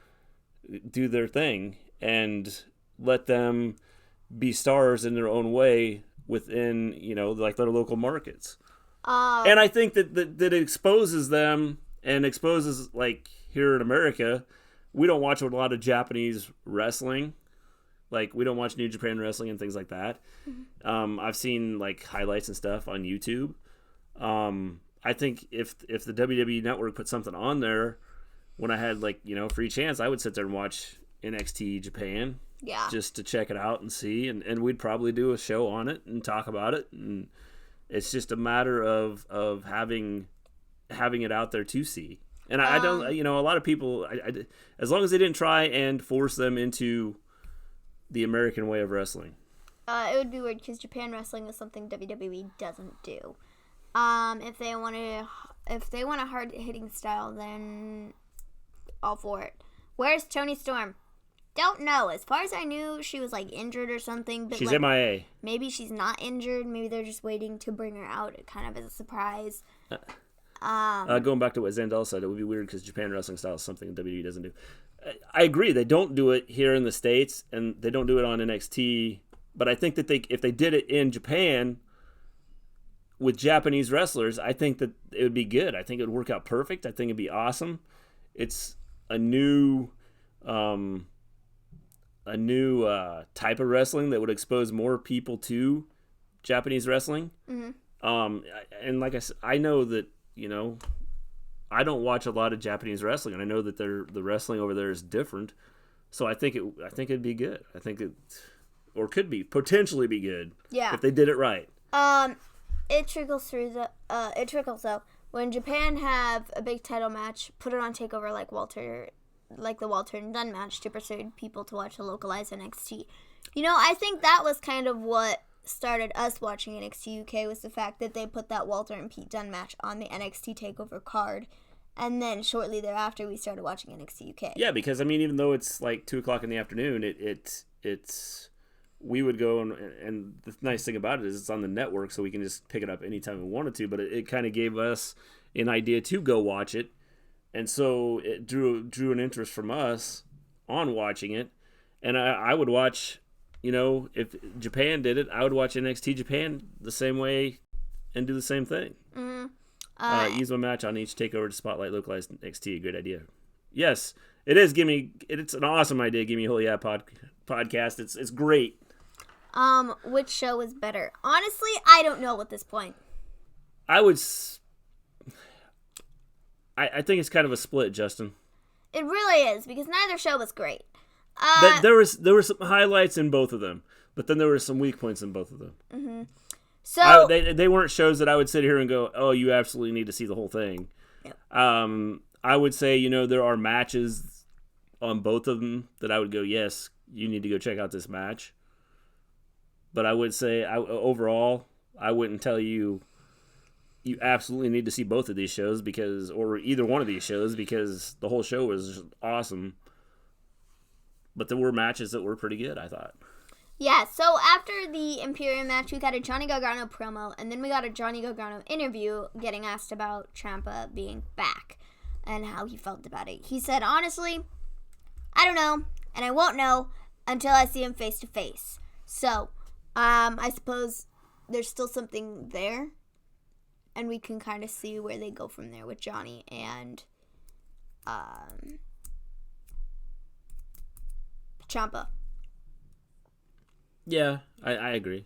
their thing and let them be stars in their own way within, like their local markets. And I think that it exposes them and exposes, like, here in America, we don't watch a lot of Japanese wrestling. Like, we don't watch New Japan Wrestling and things like that. Mm-hmm. I've seen, like, highlights and stuff on YouTube. I think if the WWE Network put something on there, when I had, like, free chance, I would sit there and watch NXT Japan. Yeah. Just to check it out and see. And we'd probably do a show on it and talk about it. And it's just a matter of having it out there to see. And I don't, a lot of people, as long as they didn't try and force them into the American way of wrestling. It would be weird because Japan wrestling is something WWE doesn't do. If they want a hard hitting style, then all for it. Where's Toni Storm? Don't know. As far as I knew, she was, like, injured or something. But she's like, MIA. Maybe she's not injured. Maybe they're just waiting to bring her out kind of as a surprise. Going back to what Zendel said, it would be weird because Japan wrestling style is something that WWE doesn't do. I agree. They don't do it here in the States, and they don't do it on NXT. But I think that if they did it in Japan with Japanese wrestlers, I think that it would be good. I think it would work out perfect. I think it'd be awesome. It's a new type of wrestling that would expose more people to Japanese wrestling. Mm-hmm. And like I said, I know that, I don't watch a lot of Japanese wrestling, and I know that the wrestling over there is different. So I think it'd be good. I think or could be potentially be good. Yeah. If they did it right. It trickles through though. When Japan have a big title match, put it on TakeOver like the Walter and Dunne match to persuade people to watch the localized NXT. I think that was kind of what started us watching NXT UK, was the fact that they put that Walter and Pete Dunne match on the NXT TakeOver card, and then shortly thereafter we started watching NXT UK. Yeah, because even though it's like 2:00 in the afternoon, it's we would go and the nice thing about it is it's on the network, so we can just pick it up anytime we wanted to. But it kind of gave us an idea to go watch it And so it drew an interest from us on watching it. And I would watch, if Japan did it, I would watch NXT Japan the same way and do the same thing. Mm-hmm. Use one match on each takeover to spotlight localized NXT. A great idea. Yes, it is. It's an awesome idea. Give me a whole podcast. It's great. Which show is better? Honestly, I don't know at this point. I think it's kind of a split, Justin. It really is, because neither show was great. There were some highlights in both of them, but then there were some weak points in both of them. Mm-hmm. So they weren't shows that I would sit here and go, oh, you absolutely need to see the whole thing. Yep. I would say, there are matches on both of them that I would go, yes, you need to go check out this match. But I would say, overall, I wouldn't tell you absolutely need to see both of these shows or either one of these shows, because the whole show was just awesome. But there were matches that were pretty good, I thought. Yeah, so after the Imperium match, we got a Johnny Gargano promo, and then we got a Johnny Gargano interview getting asked about Ciampa being back and how he felt about it. He said, honestly, I don't know, and I won't know until I see him face to face. So, I suppose there's still something there, and we can kind of see where they go from there with Johnny and Ciampa. Yeah, I agree.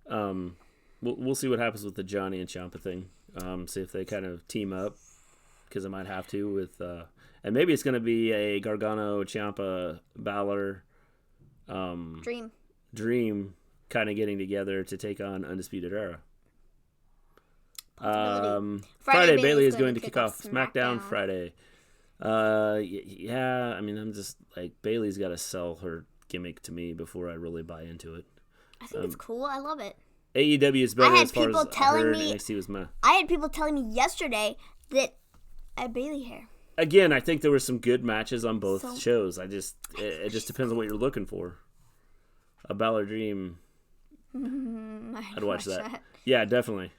We'll see what happens with the Johnny and Ciampa thing. See if they kind of team up, because it might have to with, and maybe it's going to be a Gargano, Ciampa, Balor, Dream kind of getting together to take on Undisputed Era. Friday Bailey is going to kick off SmackDown Friday. Yeah, I mean, I'm just like, Bailey's got to sell her gimmick to me before I really buy into it. I think it's cool. I love it. AEW is better as far as I heard. NXT was meh. I had people telling me yesterday that I had Bailey hair. Again, I think there were some good matches on both shows. It just depends on what you're looking for. A Balor Dream. I'd watch that. Yeah, definitely.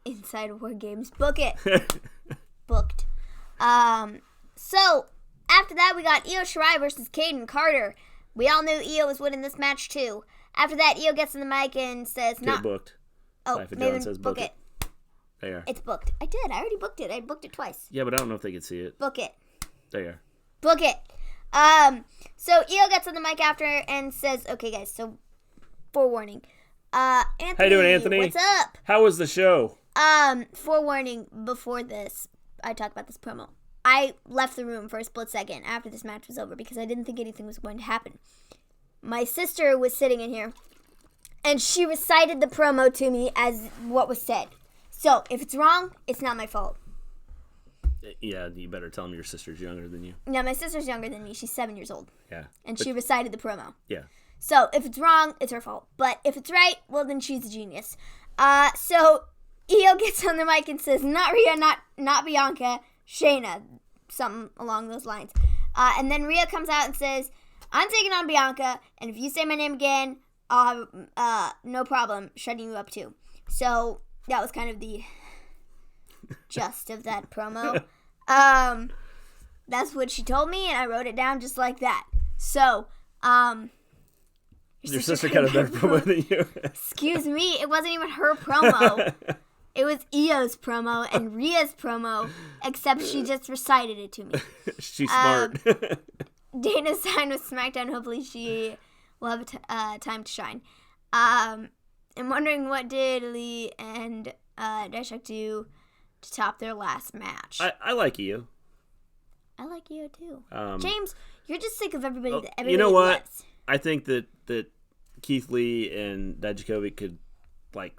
Inside War Games. Book it. Booked. So, after that, we got Io Shirai versus Kayden Carter. We all knew Io was winning this match, too. After that, Io gets on the mic and says, "Not booked." Oh, Maven, says, book it. There. It's booked. I did. I already booked it. I booked it twice. Yeah, but I don't know if they could see it. Book it. There. Book it. So Io gets on the mic after and says, "Okay, guys. So, forewarning. Anthony, how you doing, Anthony? What's up? How was the show? Forewarning. Before this, I talked about this promo. I left the room for a split second after this match was over because I didn't think anything was going to happen. My sister was sitting in here, and she recited the promo to me as what was said. So, if it's wrong, it's not my fault. Yeah, you better tell me your sister's younger than you. No, my sister's younger than me. She's 7 years old. Yeah. And she recited the promo. Yeah. So, if it's wrong, it's her fault. But if it's right, well, then she's a genius. So, Io gets on the mic and says, not Rhea, not Bianca, Shayna. Something along those lines. And then Rhea comes out and says, I'm taking on Bianca, and if you say my name again, I'll have no problem shutting you up too. So, that was kind of the gist of that promo. That's what she told me, and I wrote it down just like that. So, your sister got a better promo than you. Excuse me, it wasn't even her promo. It was Io's promo and Rhea's promo, except she just recited it to me. She's smart. Dana signed with SmackDown. Hopefully she will have time to shine. I'm wondering what did Lee and Dijacovik do to top their last match. I like Io. I like Io too. James, you're just sick of everybody. Everybody you know what? loves. I think that Keith Lee and Dijacovik could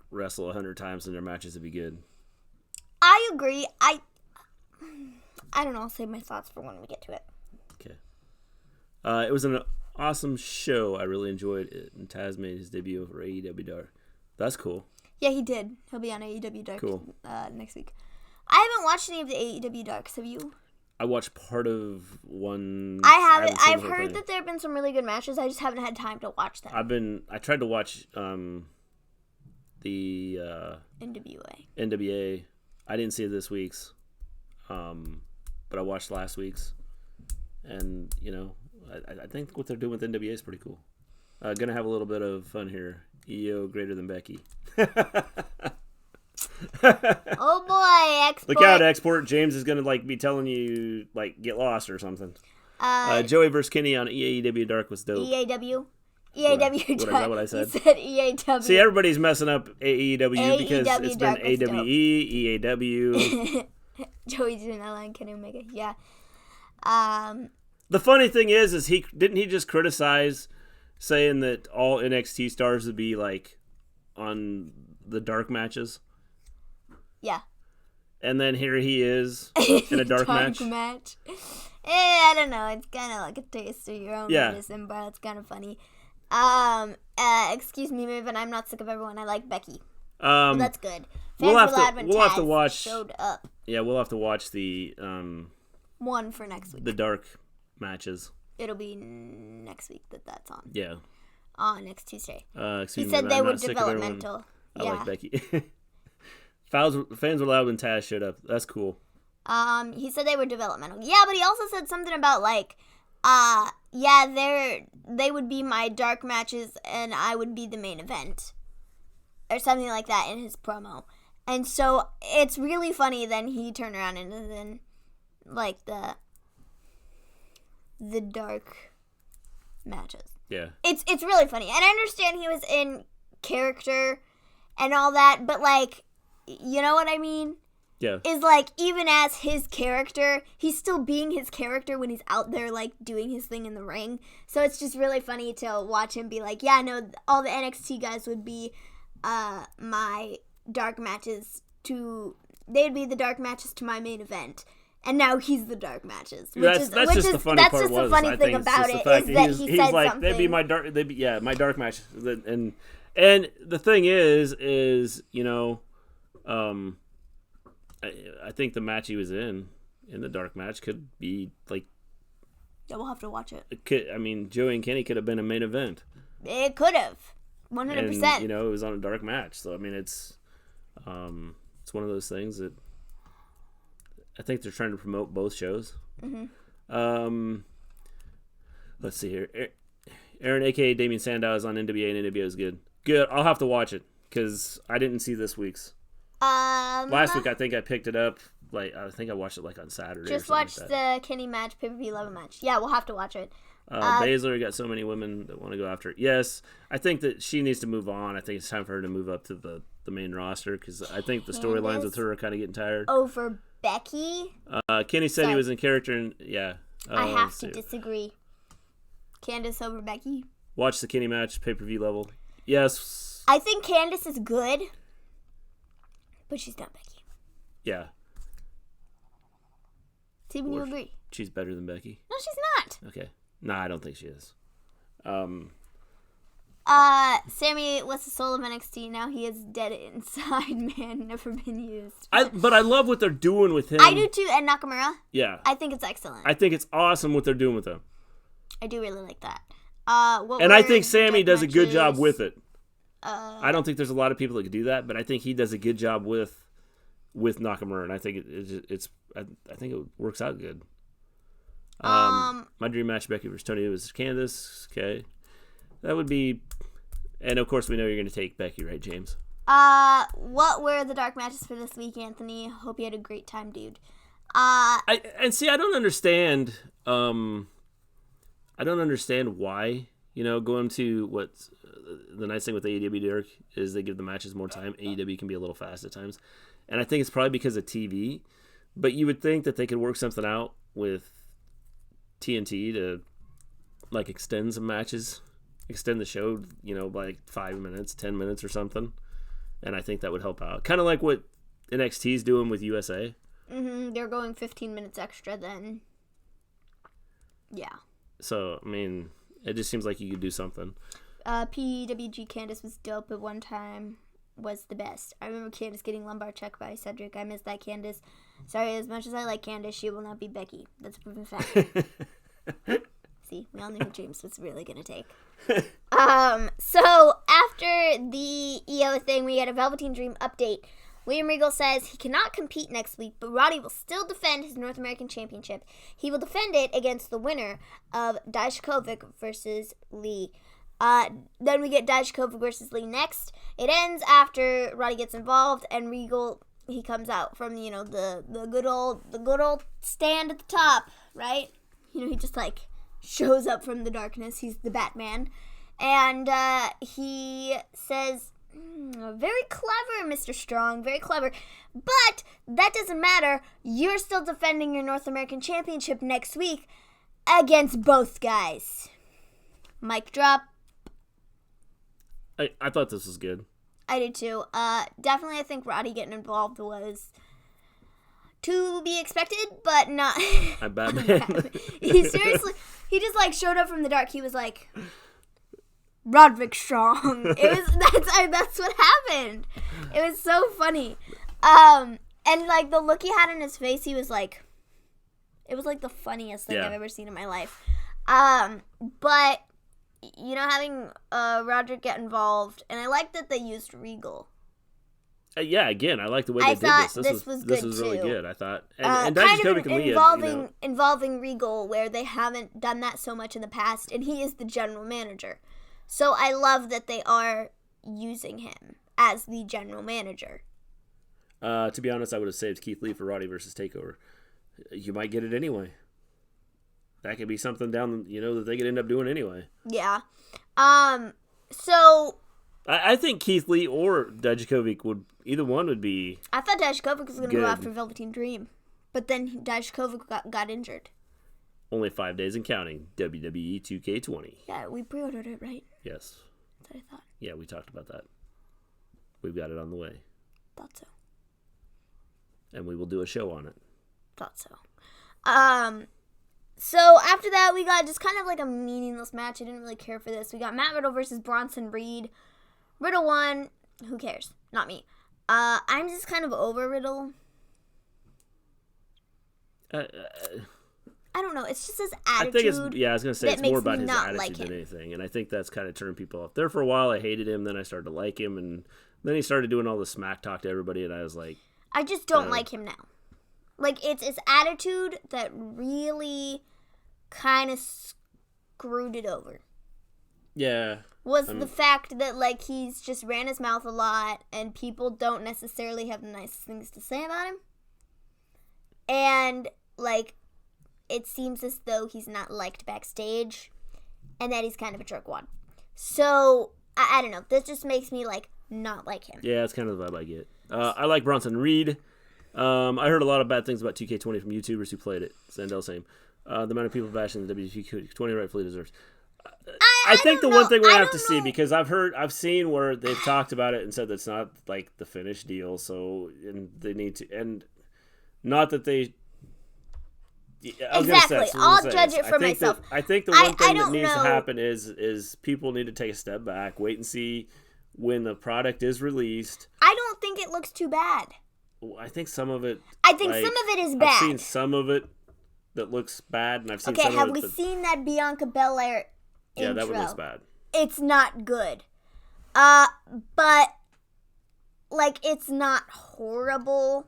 wrestle 100 times and their matches would be good. I agree. I don't know. I'll save my thoughts for when we get to it. Okay. It was an awesome show. I really enjoyed it. And Taz made his debut for AEW Dark. That's cool. Yeah, he did. He'll be on AEW Dark next week. I haven't watched any of the AEW Darks. Have you? I watched part of one. I haven't. I've heard that there have been some really good matches. I just haven't had time to watch them. I tried to watch the NWA. NWA. I didn't see this week's. but I watched last week's, and I think what they're doing with NWA is pretty cool. Gonna have a little bit of fun here. EO greater than Becky. Oh boy, export. Look out, export. James is gonna be telling you get lost or something. Joey versus Kenny on EAW Dark was dope. EAW Dark. Is that what I said? You said EAW. See, everybody's messing up AEW because it's been AWE, EAW. Joey's doing Allin, Kenny Omega. Yeah. The funny thing is he just criticize saying that all NXT stars would be on the dark matches? Yeah. And then here he is in a dark match. I don't know. It's kind of like a taste of your own medicine, but it's kind of funny. Excuse me, Maven. I'm not sick of everyone. I like Becky. Well, that's good. We'll have to watch. Showed up. Yeah, we'll have to watch the one for next week. The dark matches. It'll be next week that's on. Yeah. Next Tuesday. Excuse he me, said they were developmental. I like Becky. Fans were loud when Taz showed up. That's cool. He said they were developmental. Yeah, but he also said something about they would be my dark matches and I would be the main event. Or something like that in his promo. And so it's really funny then he turned around and then the dark matches. Yeah. It's really funny. And I understand he was in character and all that, but you know what I mean? Yeah. Is even as his character, he's still being his character when he's out there doing his thing in the ring. So it's just really funny to watch him be yeah, no, all the NXT guys would be my dark matches they'd be the dark matches to my main event. And now he's the dark matches. That's just the funny part. The funny thing about it is that he said something. They'd be my dark. My dark match. And the thing is I think the match he was in the dark match could be Yeah, we'll have to watch it. Joey and Kenny could have been a main event. It could have, 100%. And, it was on a dark match. So it's one of those things that. I think they're trying to promote both shows. Mm-hmm. Let's see here. Aaron, a.k.a. Damian Sandow, is on NWA, and NWA is good. Good. I'll have to watch it, because I didn't see this week's. Last week, I think I picked it up. I think I watched it, on Saturday Just watch the Kenny match, pay-per-view level match. Yeah, we'll have to watch it. Baszler got so many women that want to go after it. Yes, I think that she needs to move on. I think it's time for her to move up to the main roster, because I think the storylines with her are kind of getting tired. Over Becky? Kenny said he was in character, and I have to disagree. Candice over Becky? Watch the Kenny match, pay-per-view level. Yes. I think Candice is good, but she's not Becky. Yeah. Steven, you agree? She's better than Becky. No, she's not. Okay. No, I don't think she is. Sammy was the soul of NXT. Now he is dead inside, man. Never been used. But I love what they're doing with him. I do too, and Nakamura. Yeah. I think it's excellent. I think it's awesome what they're doing with him. I do really like that. And I think Sammy does a good job with it. I don't think there's a lot of people that could do that, but I think he does a good job with Nakamura, and I think I think it works out good. My dream match, Becky versus Tony, was Candice. Okay, that would be, and of course we know you're going to take Becky, right, James? What were the dark matches for this week, Anthony? Hope you had a great time, dude. I don't understand. I don't understand why. Going to what's the nice thing with AEW Dark is they give the matches more time. AEW can be a little fast at times, and I think it's probably because of TV. But you would think that they could work something out with TNT to extend some matches, extend the show, by 5 minutes, 10 minutes or something. And I think that would help out. Kind of like what NXT's doing with USA. Mm-hmm. They're going 15 minutes extra then. Yeah. So, it just seems like you could do something. PWG Candice was dope at one time. Was the best. I remember Candice getting lumbar checked by Cedric. I miss that Candice. Sorry, as much as I like Candice, she will not be Becky. That's a proven fact. See, we all knew who James was really going to take. So, after the EO thing, we had a Velveteen Dream update. William Regal says he cannot compete next week, but Roddy will still defend his North American Championship. He will defend it against the winner of Dijacovik versus Lee. Then we get Dijacovik versus Lee next. It ends after Roddy gets involved, and Regal, he comes out from, the good old stand at the top, right? He just, shows up from the darkness. He's the Batman. And he says, very clever, Mr. Strong, very clever. But that doesn't matter. You're still defending your North American Championship next week against both guys. Mic drop. I thought this was good. I did too. Definitely I think Roddy getting involved was to be expected, but not. I'm Batman. He just showed up from the dark. He was like, Roderick Strong. That's what happened. It was so funny. And the look he had in his face, he was like, it was the funniest thing I've ever seen in my life. But having Roderick get involved, and I like that they used Regal. Again, I like the way they did this. This was good, this was really good, I thought. And kind Dijacovik of and Lee involving Regal, where they haven't done that so much in the past, and he is the general manager. So I love that they are using him as the general manager. To be honest, I would have saved Keith Lee for Roddy versus Takeover. You might get it anyway. That could be something down, that they could end up doing anyway. Yeah. So I think Keith Lee or Dijacovik either one would be. I thought Dijacovik was going to go after Velveteen Dream, but then Dijacovik got injured. Only 5 days and counting. WWE 2K20. Yeah, we pre-ordered it, right? Yes. That's what I thought. Yeah, we talked about that. We've got it on the way. Thought so. And we will do a show on it. Thought so. So after that, we got just kind of a meaningless match. I didn't really care for this. We got Matt Riddle versus Bronson Reed. Riddle won. Who cares? Not me. I'm just kind of over Riddle. I don't know. It's just his attitude. I was going to say it's more about his attitude than anything. And I think that's kind of turned people off. There for a while, I hated him. Then I started to like him. And then he started doing all the smack talk to everybody. And I was like... I just don't like him now. It's his attitude that really kind of screwed it over. Yeah. Was the fact that, he's just ran his mouth a lot, and people don't necessarily have the nicest things to say about him. And, it seems as though he's not liked backstage, and that he's kind of a jerkwad. So, I don't know. This just makes me, not like him. Yeah, that's kind of the vibe I get. I like Bronson Reed. I heard a lot of bad things about 2K20 from YouTubers who played it. Sandel, same. The amount of people bashing the WK20 rightfully deserves. I think the one thing we're going to have to see, because I've seen where they've talked about it and said that's not the finished deal, so and they need to, and not that they. Exactly. I'll judge it for myself. I think the one thing that needs to happen is people need to take a step back, wait and see when the product is released. I don't think it looks too bad. I think some of it. I think some of it is bad. I've seen some of it that looks bad, and I've seen some of it. Okay, have we seen that Bianca Belair intro? Yeah, that one looks bad. It's not good. But it's not horrible.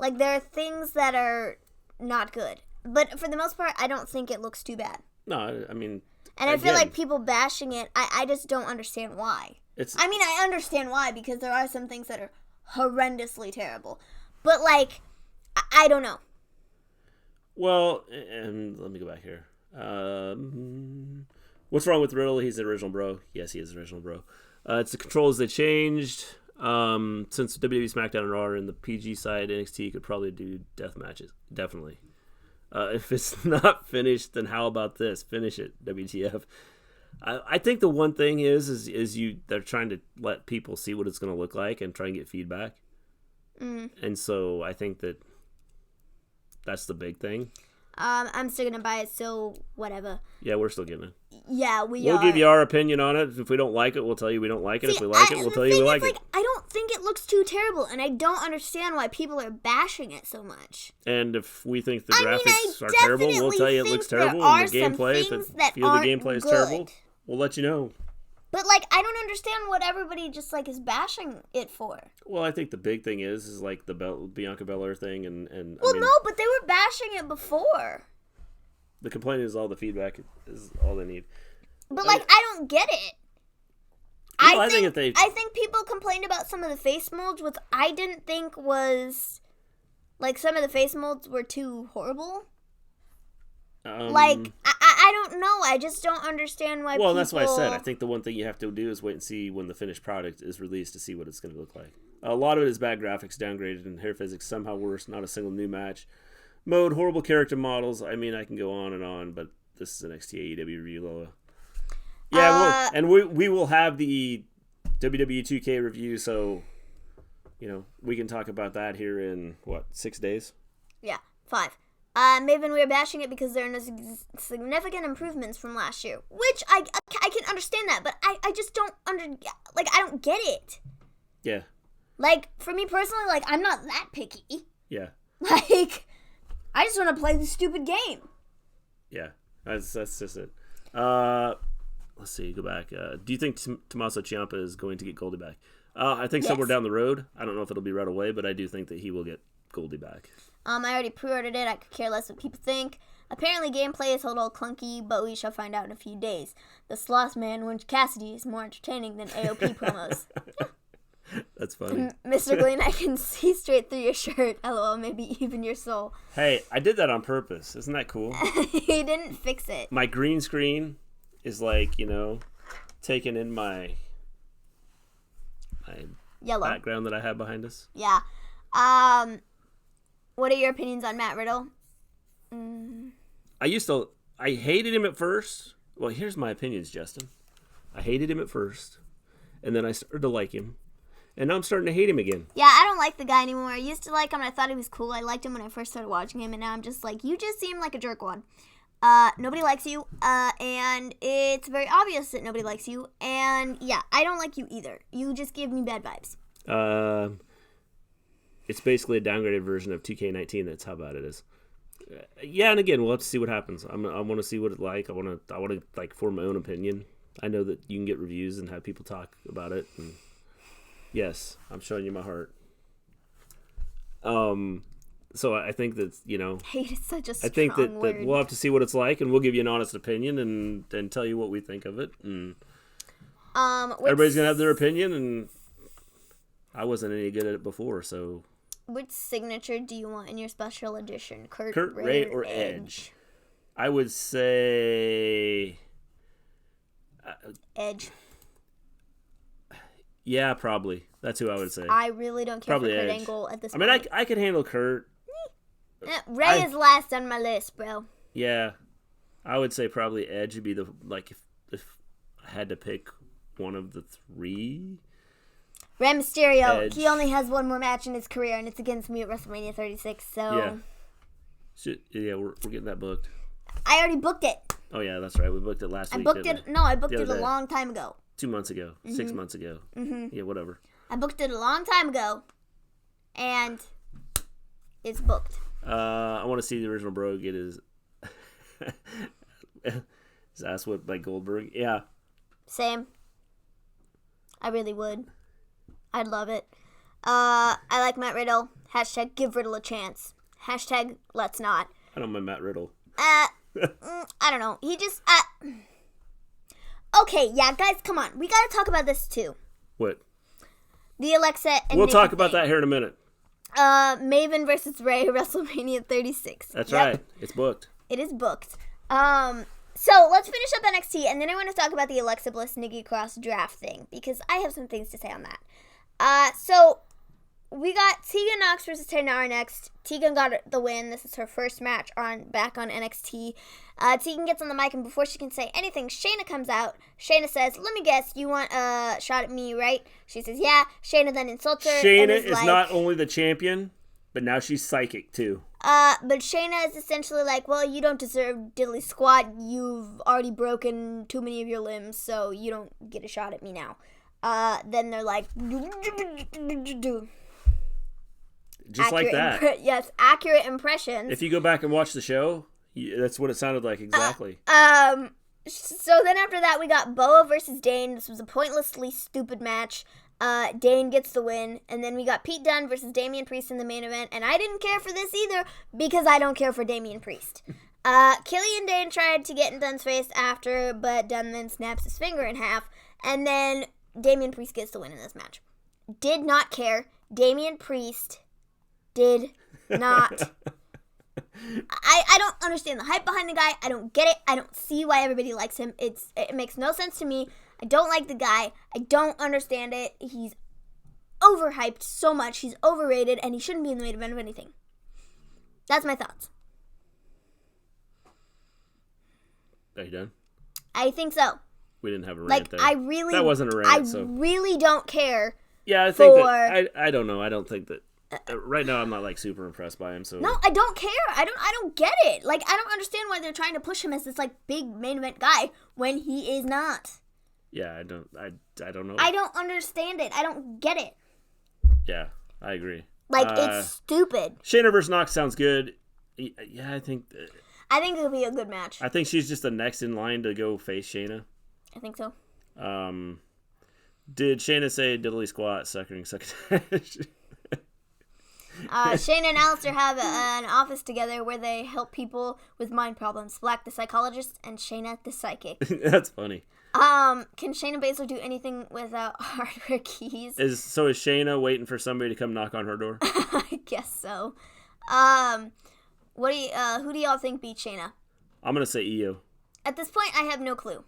There are things that are not good. But for the most part, I don't think it looks too bad. No, I mean... And I feel like people bashing it, I just don't understand why. I understand why, because there are some things that are horrendously terrible. But, I don't know. Well, and let me go back here. What's wrong with Riddle? He's the original bro. Yes, he is the original bro. It's the controls they changed. Since WWE SmackDown and Raw are in the PG side, NXT could probably do death matches. Definitely. If it's not finished, then how about this? Finish it, WTF. I think the one thing is they're trying to let people see what it's going to look like and try and get feedback. And so I think that's the big thing. I'm still gonna buy it, so whatever. Yeah, we're still getting it. Yeah, we'll give you our opinion on it. If we don't like it, we'll tell you we don't like it. If we like it, we'll tell you we like it. I don't think it looks too terrible, and I don't understand why people are bashing it so much. And if we think the graphics are terrible, we'll tell you it looks terrible. And the gameplay, if the gameplay is terrible, we'll let you know. But, like, I don't understand what everybody just, like, is bashing it for. Well, I think the big thing is like the Bianca Belair thing, and Well, I mean, no, but they were bashing it before. the complaint is all the feedback is all they need. But, like, I don't get it. Well, I think people complained about some of the face molds, which I didn't think was, like, some of the face molds were too horrible. Like, I don't know. I just don't understand why Well, that's why I said, I think the one thing you have to do is wait and see when the finished product is released to see what it's going to look like. A lot of it is bad graphics, downgraded, and hair physics somehow worse, not a single new match. Mode, horrible character models. I mean, I can go on, but this is an NXT AEW review, Lola. Yeah, and we will have the WWE 2K review, so, we can talk about that here in, 6 days? Yeah, 5. Maven, we are bashing it because there are no significant improvements from last year, which I can understand that, but I just don't I don't get it. Yeah. Like, for me personally, like, I'm not that picky. Yeah. Like, I just want to play the stupid game. Yeah, that's just it. Let's see, go back. Do you think Tomasso Ciampa is going to get Goldie back? I think somewhere down the road. I don't know if it'll be right away, but I do think that he will get Goldie back. I already pre-ordered it. I could care less what people think. Apparently, gameplay is a little clunky, but we shall find out in a few days. The Sloth Man, Orange Cassidy, is more entertaining than AOP promos. That's funny. Mr. Gleen, I can see straight through your shirt. LOL, maybe even your soul. Hey, I did that on purpose. Isn't that cool? He didn't fix it. My green screen is like, taking in my yellow background that I have behind us. Yeah. What are your opinions on Matt Riddle? I hated him at first. Well, here's my opinions, Justin. I hated him at first, and then I started to like him, and now I'm starting to hate him again. Yeah, I don't like the guy anymore. I used to like him, and I thought he was cool. I liked him when I first started watching him, and now I'm just like, you just seem like a jerkwad. Nobody likes you, and it's very obvious that nobody likes you, and yeah, I don't like you either. You just give me bad vibes. It's basically a downgraded version of 2K19. That's how bad it is. Yeah, and again, we'll have to see what happens. I want to see what it's like. I want to like form my own opinion. I know that you can get reviews and have people talk about it. And yes, I'm showing you my heart. So I think that hate is such a strong I think that word. we'll have to see what it's like, and we'll give you an honest opinion and tell you what we think of it. And everybody's gonna have their opinion, and I wasn't any good at it before, so. Which signature do you want in your special edition? Kurt, Ray, or Edge? I would say Edge. Yeah, probably. That's who I would say. I really don't care Probably for Kurt Edge. Angle at this I point. mean, I could handle Kurt. Ray is last on my list, bro. Yeah, I would say probably Edge would be if I had to pick one of the three. Rey Mysterio, Edge. he only has one more match in his career, and it's against me at WrestleMania 36, so. Yeah, we're getting that booked. I already booked it. Oh, yeah, that's right. We booked it last week. I booked The it other a day. long time ago. 2 months ago. 6 months ago. Yeah, whatever. I booked it a long time ago, and it's booked. I want to see the original bro get his ass whipped by Goldberg. Yeah. Same. I really would. I'd love it. I like Matt Riddle. Hashtag give Riddle a chance. Hashtag let's not. I don't mind Matt Riddle. I don't know. He just... Okay, yeah, guys, come on. We gotta talk about this, too. What? The Alexa and We'll Nikki talk about thing. that here in a minute. Maven versus Ray, WrestleMania 36. That's Yep. right. It's booked. It is booked. So let's finish up NXT, and then I want to talk about the Alexa Bliss Nikki Cross draft thing, because I have some things to say on that. So we got Teagan Nox versus Taynara next. Teagan got the win. This is her first match back on NXT. Teagan gets on the mic, and before she can say anything, Shayna comes out. Shayna says, "Let me guess, you want a shot at me, right?" She says, "Yeah." Shayna then insults her. Shayna and is like, not only the champion, but now she's psychic too. But Shayna is essentially like, "Well, you don't deserve diddly squat. You've already broken too many of your limbs, so you don't get a shot at me now." Then they're like, just like that. yes, accurate impressions. If you go back and watch the show, that's what it sounded like exactly. So then after that, we got Boa versus Dain. This was a pointlessly stupid match. Dain gets the win. And then we got Pete Dunne versus Damian Priest in the main event. And I didn't care for this either because I don't care for Damian Priest. Killian Dain tried to get in Dunne's face after, but Dunne then snaps his finger in half. And then Damian Priest gets the win in this match. Did not care. Damian Priest did not. I don't understand the hype behind the guy. I don't get it. I don't see why everybody likes him. It makes no sense to me. I don't like the guy. I don't understand it. He's overhyped so much. He's overrated, and he shouldn't be in the main event of anything. That's my thoughts. Are you done? I think so. We didn't have a rant there. That wasn't a rant. I really don't care. Yeah, I think that I don't know. I don't think that right now I'm not like super impressed by him. So no, I don't care. I don't get it. Like, I don't understand why they're trying to push him as this like big main event guy when he is not. Yeah, I don't know. I don't understand it. I don't get it. Yeah, I agree. Like, it's stupid. Shayna versus Nox sounds good. Yeah, I think it'll be a good match. I think she's just the next in line to go face Shayna. I think so. Did Shayna say diddly squat, suckering, succotash? Shayna and Aleister have an office together where they help people with mind problems. Black the psychologist and Shayna the psychic. That's funny. Can Shayna Baszler do anything without hardware keys? Is Shayna waiting for somebody to come knock on her door? I guess so. Who do y'all think beat Shayna? I'm gonna say Aew. At this point, I have no clue.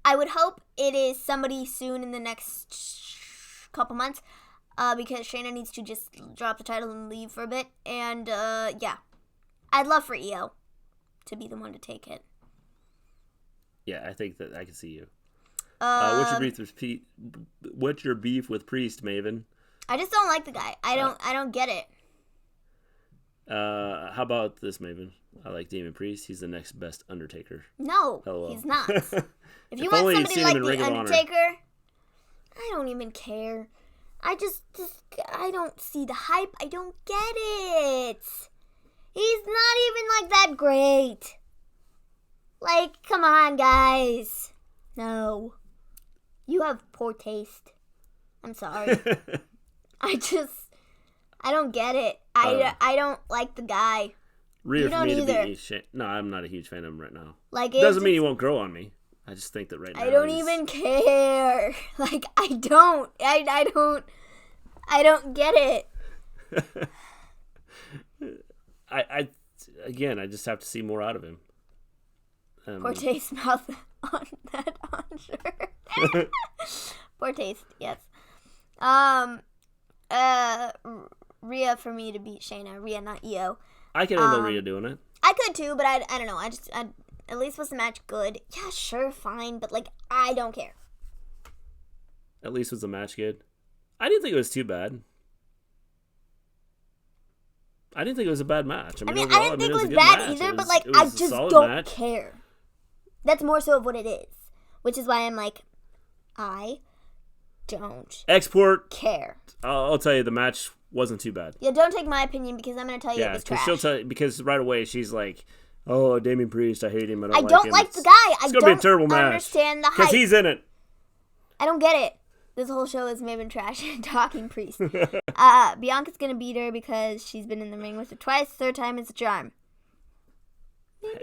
I would hope it is somebody soon in the next couple months, because Shayna needs to just drop the title and leave for a bit. And, yeah. I'd love for Aew to be the one to take it. Yeah, I think that I can see you. What's your beef with Priest, Maven? I just don't like the guy. I don't get it. How about this, Maven? I like Damian Priest. He's the next best Undertaker. No, he's not. If you want somebody like the Undertaker, I don't even care. I don't see the hype. I don't get it. He's not even like that great. Like, come on, guys. No. You have poor taste. I'm sorry. I don't get it. I don't like the guy. You don't either. No, I'm not a huge fan of him right now. Like, doesn't mean he won't grow on me. I just think that right now I don't even care. Like, I don't get it. I just have to see more out of him. Poor taste mouth on that on shirt. Poor taste, yes. Rhea for me to beat Shayna. Rhea, not Aew. I can handle Rhea doing it. I could too, but I don't know. At least was the match good? Yeah, sure, fine, but like, I don't care. At least was the match good? I didn't think it was too bad. I didn't think it was a bad match. I didn't think it was bad either, but like, I just don't care. That's more so of what it is. Which is why I'm like, I don't care. I'll tell you, the match wasn't too bad. Yeah, don't take my opinion because I'm going to tell you it was trash. She'll tell you, because right away she's like, oh, Damian Priest, I hate him. I don't like the guy. It's going to be a terrible match. Understand the hype. Because he's in it. I don't get it. This whole show is Maven trash and talking Priest. Bianca's going to beat her because she's been in the ring with her twice. Third time is a charm. Maybe.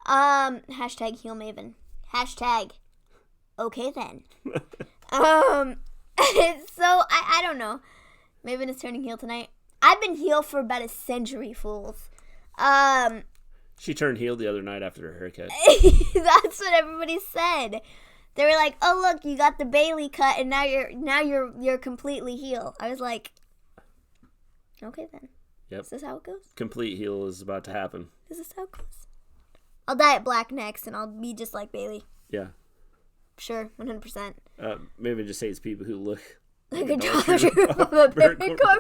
Hashtag heal Maven. Hashtag okay then. So I don't know. Maven is turning heel tonight. I've been heel for about a century, fools. She turned heel the other night after her haircut. That's what everybody said. They were like, "Oh look, you got the Bailey cut, and now you're completely heel." I was like, "Okay then." Yep. Is this how it goes? Complete heel is about to happen. Is this how it goes? I'll dye it black next, and I'll be just like Bailey. Yeah. Sure, 100%. Maybe just hates people who look like a Dollar Tree of a Bitcoin.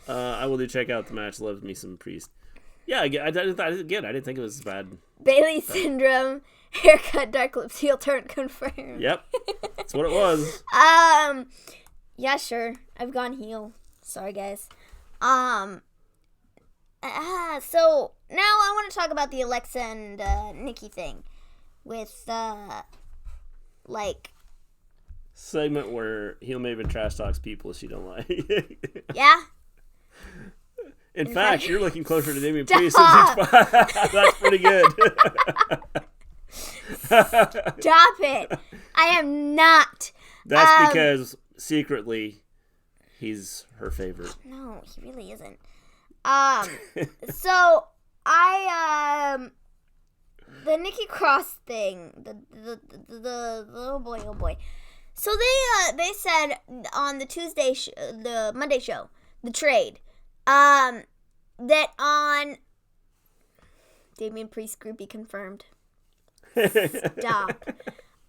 I will do check out the match. Love me some Priest. Yeah, I didn't think it was bad. Bailey syndrome, haircut, dark lips, heel turn confirmed. Yep, that's what it was. Yeah, sure. I've gone heel. Sorry, guys. So now I want to talk about the Alexa and Nikki thing with like segment where heel Maven trash talks people she don't like. Yeah. In fact, you're looking closer to Damian Priest than 6'5". That's pretty good. Stop it! I am not. That's because secretly he's her favorite. No, he really isn't. So the Nikki Cross thing, the oh boy. So they said on the the Monday show, the trade, that on Damian Priest groupie confirmed. Stop.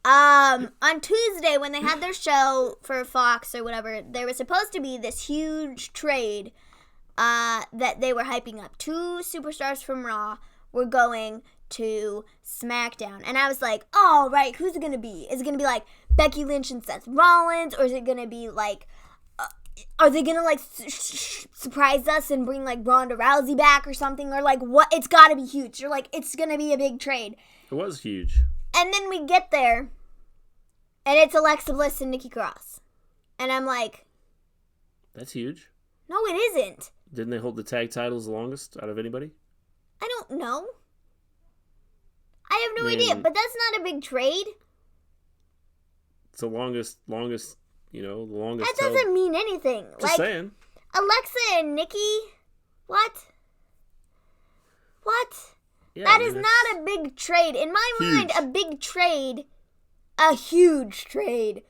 On Tuesday when they had their show for Fox or whatever, there was supposed to be this huge trade that they were hyping up. 2 superstars from Raw were going to SmackDown. And I was like, oh, right, who's it going to be? Is it going to be like Becky Lynch and Seth Rollins? Or is it going to be like, are they going to like surprise us and bring like Ronda Rousey back or something? Or like, what? It's got to be huge. You're like, it's going to be a big trade. It was huge. And then we get there, and it's Alexa Bliss and Nikki Cross. And I'm like, that's huge. No, it isn't. Didn't they hold the tag titles the longest out of anybody? I don't know. I have no idea, but that's not a big trade. It's the longest, the longest. That doesn't mean anything. Just saying. Alexa and Nikki? What? Yeah, that is not a big trade. In my mind, a big trade, a huge trade.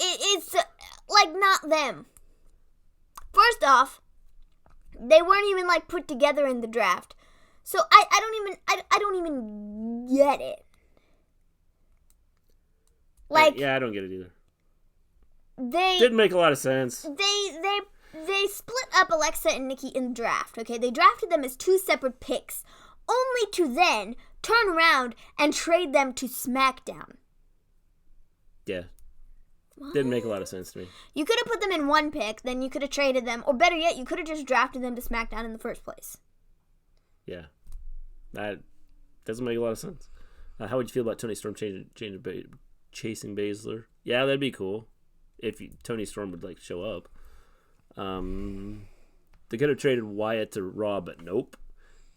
It's like not them. First off, they weren't even like put together in the draft. So I don't even get it. Like yeah, I don't get it either. They didn't make a lot of sense. They split up Alexa and Nikki in the draft. Okay, they drafted them as 2 separate picks, only to then turn around and trade them to SmackDown. Yeah. What? Didn't make a lot of sense to me. You could have put them in 1 pick, then you could have traded them, or better yet, you could have just drafted them to SmackDown in the first place. Yeah. That doesn't make a lot of sense. How would you feel about Toni Storm chasing Baszler? Yeah, that'd be cool. If Toni Storm would like show up. They could have traded Wyatt to Raw, but nope.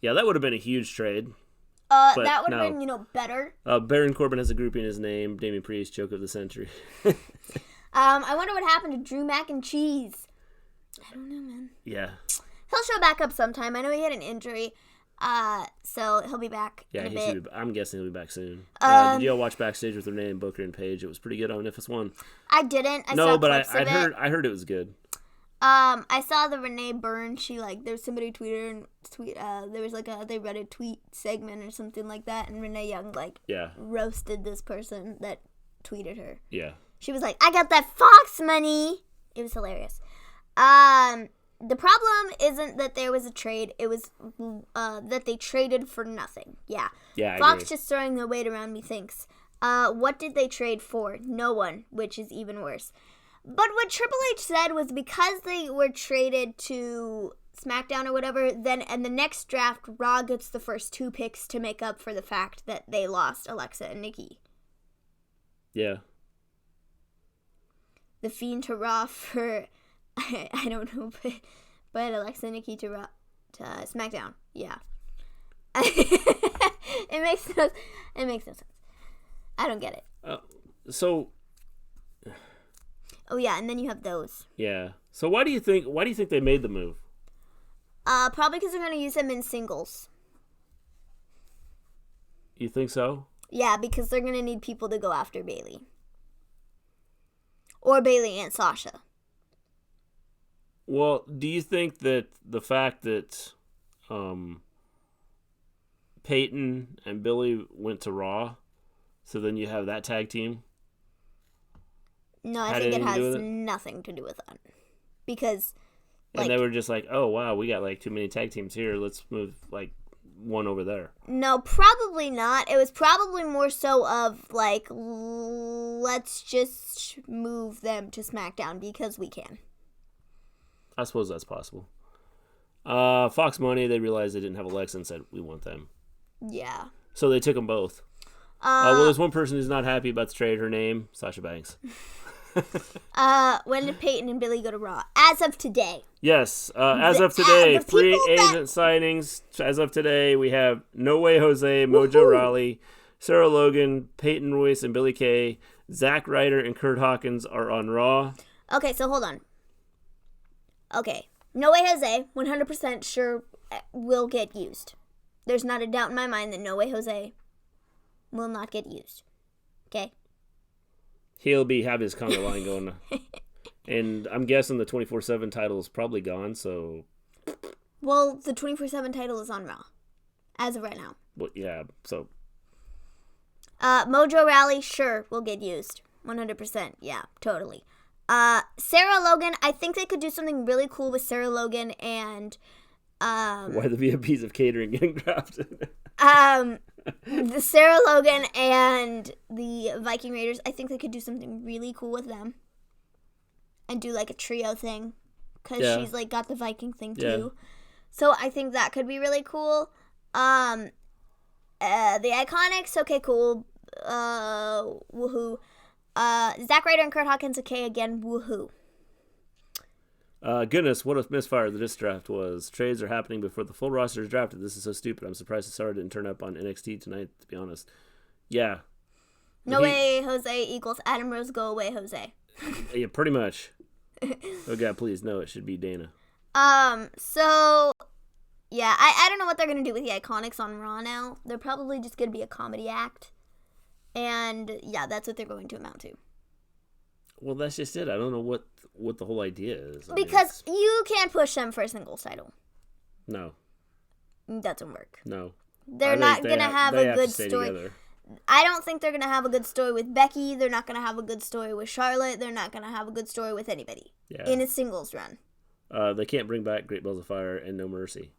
Yeah, that would have been a huge trade. That would have been, better. Baron Corbin has a groupie in his name. Damian Priest, joke of the century. I wonder what happened to Drew Mac and Cheese. I don't know, man. Yeah. He'll show back up sometime. I know he had an injury, so he'll be back in a bit. I'm guessing he'll be back soon. Did you all watch Backstage with Renee and Booker and Paige? It was pretty good on FS1. I didn't. I saw clips of it. I heard it was good. I saw the Renee Burn. There's somebody tweeted there was they read a tweet segment or something like that, and Renee Young roasted this person that tweeted her. Yeah. She was like, "I got that Fox money." It was hilarious. The problem isn't that there was a trade. It was that they traded for nothing. Yeah. Yeah. Fox just throwing their weight around, methinks. What did they trade for? No one, which is even worse. But what Triple H said was because they were traded to SmackDown or whatever, then in the next draft, Raw gets the first 2 picks to make up for the fact that they lost Alexa and Nikki. Yeah. The Fiend to Raw for, I don't know, but Alexa and Nikki to Raw, to SmackDown. Yeah. It makes no sense. I don't get it. Oh yeah, and then you have those. Yeah. So why do you think they made the move? Probably because they're going to use them in singles. You think so? Yeah, because they're going to need people to go after Bayley. Or Bayley and Sasha. Well, do you think that the fact that Peyton and Billy went to Raw, so then you have that tag team? No, I think it has nothing to do with that. Because, and they were just like, oh, wow, we got, too many tag teams here. Let's move, one over there. No, probably not. It was probably more so of, let's just move them to SmackDown because we can. I suppose that's possible. Fox Money, they realized they didn't have Alexa and said, we want them. Yeah. So they took them both. Well, there's one person who's not happy about the trade. Her name, Sasha Banks. When did Peyton and Billy go to Raw? As of today. Yes. As of today, the free people agent signings. As of today, we have No Way Jose, Mojo Rawley, Sarah Logan, Peyton Royce, and Billy Kay. Zack Ryder and Kurt Hawkins are on Raw. Okay, so hold on. Okay. No Way Jose, 100% sure will get used. There's not a doubt in my mind that No Way Jose will not get used. Okay? He'll have his Congo line going. And I'm guessing the 24/7 title is probably gone, so... Well, the 24/7 title is on Raw. As of right now. Well, yeah, so... Mojo Rawley, sure, will get used. 100%. Yeah, totally. Sarah Logan, I think they could do something really cool with Sarah Logan and... Why the VIPs of catering getting drafted? The Sarah Logan and the Viking Raiders, I think they could do something really cool with them. And do like a trio thing. Because she's like got the Viking thing too. So I think that could be really cool. The Iconics, okay, cool. Woohoo. Zack Ryder and Kurt Hawkins, okay, again, woohoo. Goodness, what a misfire this draft was. Trades are happening before the full roster is drafted. This is so stupid. I'm surprised Cesaro didn't turn up on NXT tonight, to be honest. Yeah. No way Jose equals Adam Rose, go away Jose. Yeah, pretty much. Oh God, please, no, it should be Dana. So, yeah, I don't know what they're going to do with the Iconics on Raw now. They're probably just going to be a comedy act. And, yeah, that's what they're going to amount to. Well, that's just it. I don't know what the whole idea is. Because you can't push them for a singles title. No. It doesn't work. No. They're not going to have a good story. Together. I don't think they're going to have a good story with Becky. They're not going to have a good story with Charlotte. They're not going to have a good story with anybody in a singles run. They can't bring back Great Balls of Fire and No Mercy.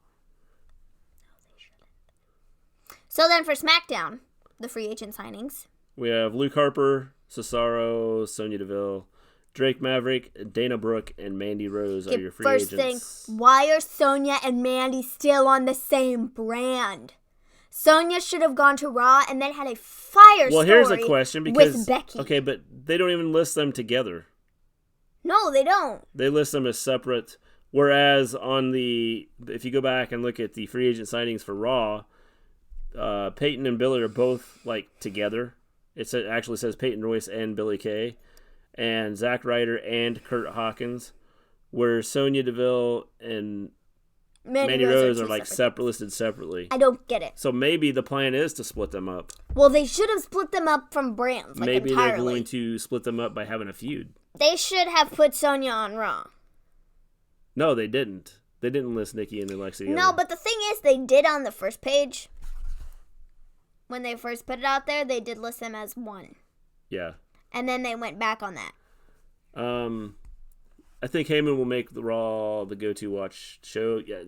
No, they shouldn't. So then for SmackDown, the free agent signings. We have Luke Harper, Cesaro, Sonya Deville, Drake Maverick, Dana Brooke, and Mandy Rose are your free agents. First thing, why are Sonya and Mandy still on the same brand? Sonya should have gone to Raw and then had a fire story. Well, here's a question because with Becky. Okay, but they don't even list them together. No, they don't. They list them as separate. Whereas if you go back and look at the free agent signings for Raw, Peyton and Billy are both like together. It actually says Peyton Royce and Billy Kay, and Zack Ryder and Kurt Hawkins, where Sonya Deville and Mandy Rose are like listed separately. I don't get it. So maybe the plan is to split them up. Well, they should have split them up from brands. Like maybe entirely. They're going to split them up by having a feud. They should have put Sonya on Raw. No, they didn't. They didn't list Nikki and Alexa together. No, but the thing is, they did on the first page. When they first put it out there, they did list them as one. Yeah. And then they went back on that. I think Heyman will make the Raw the go-to watch show. Yeah,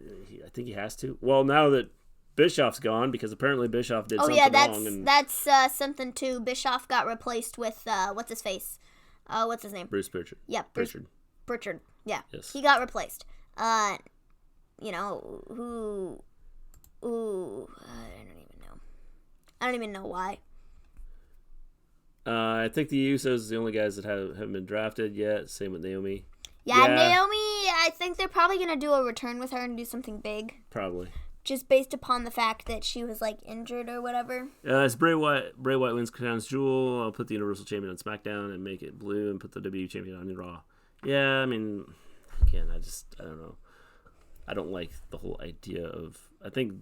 I think he has to. Well, now that Bischoff's gone, because apparently Bischoff did something wrong. That's something too. Bischoff got replaced with what's his face? What's his name? Bruce Pritchard. Yeah, Pritchard. Yeah. Yes. He got replaced. You know who? Ooh, I don't even know why. I think the Usos is the only guys that haven't been drafted yet. Same with Naomi. Yeah, Naomi, I think they're probably going to do a return with her and do something big. Probably. Just based upon the fact that she was, like, injured or whatever. It's Bray Wyatt. Bray Wyatt wins Crown Jewel. I'll put the Universal Champion on SmackDown and make it blue and put the WWE Champion on Raw. Yeah, I mean, again, I don't know. I don't like the whole idea of... I think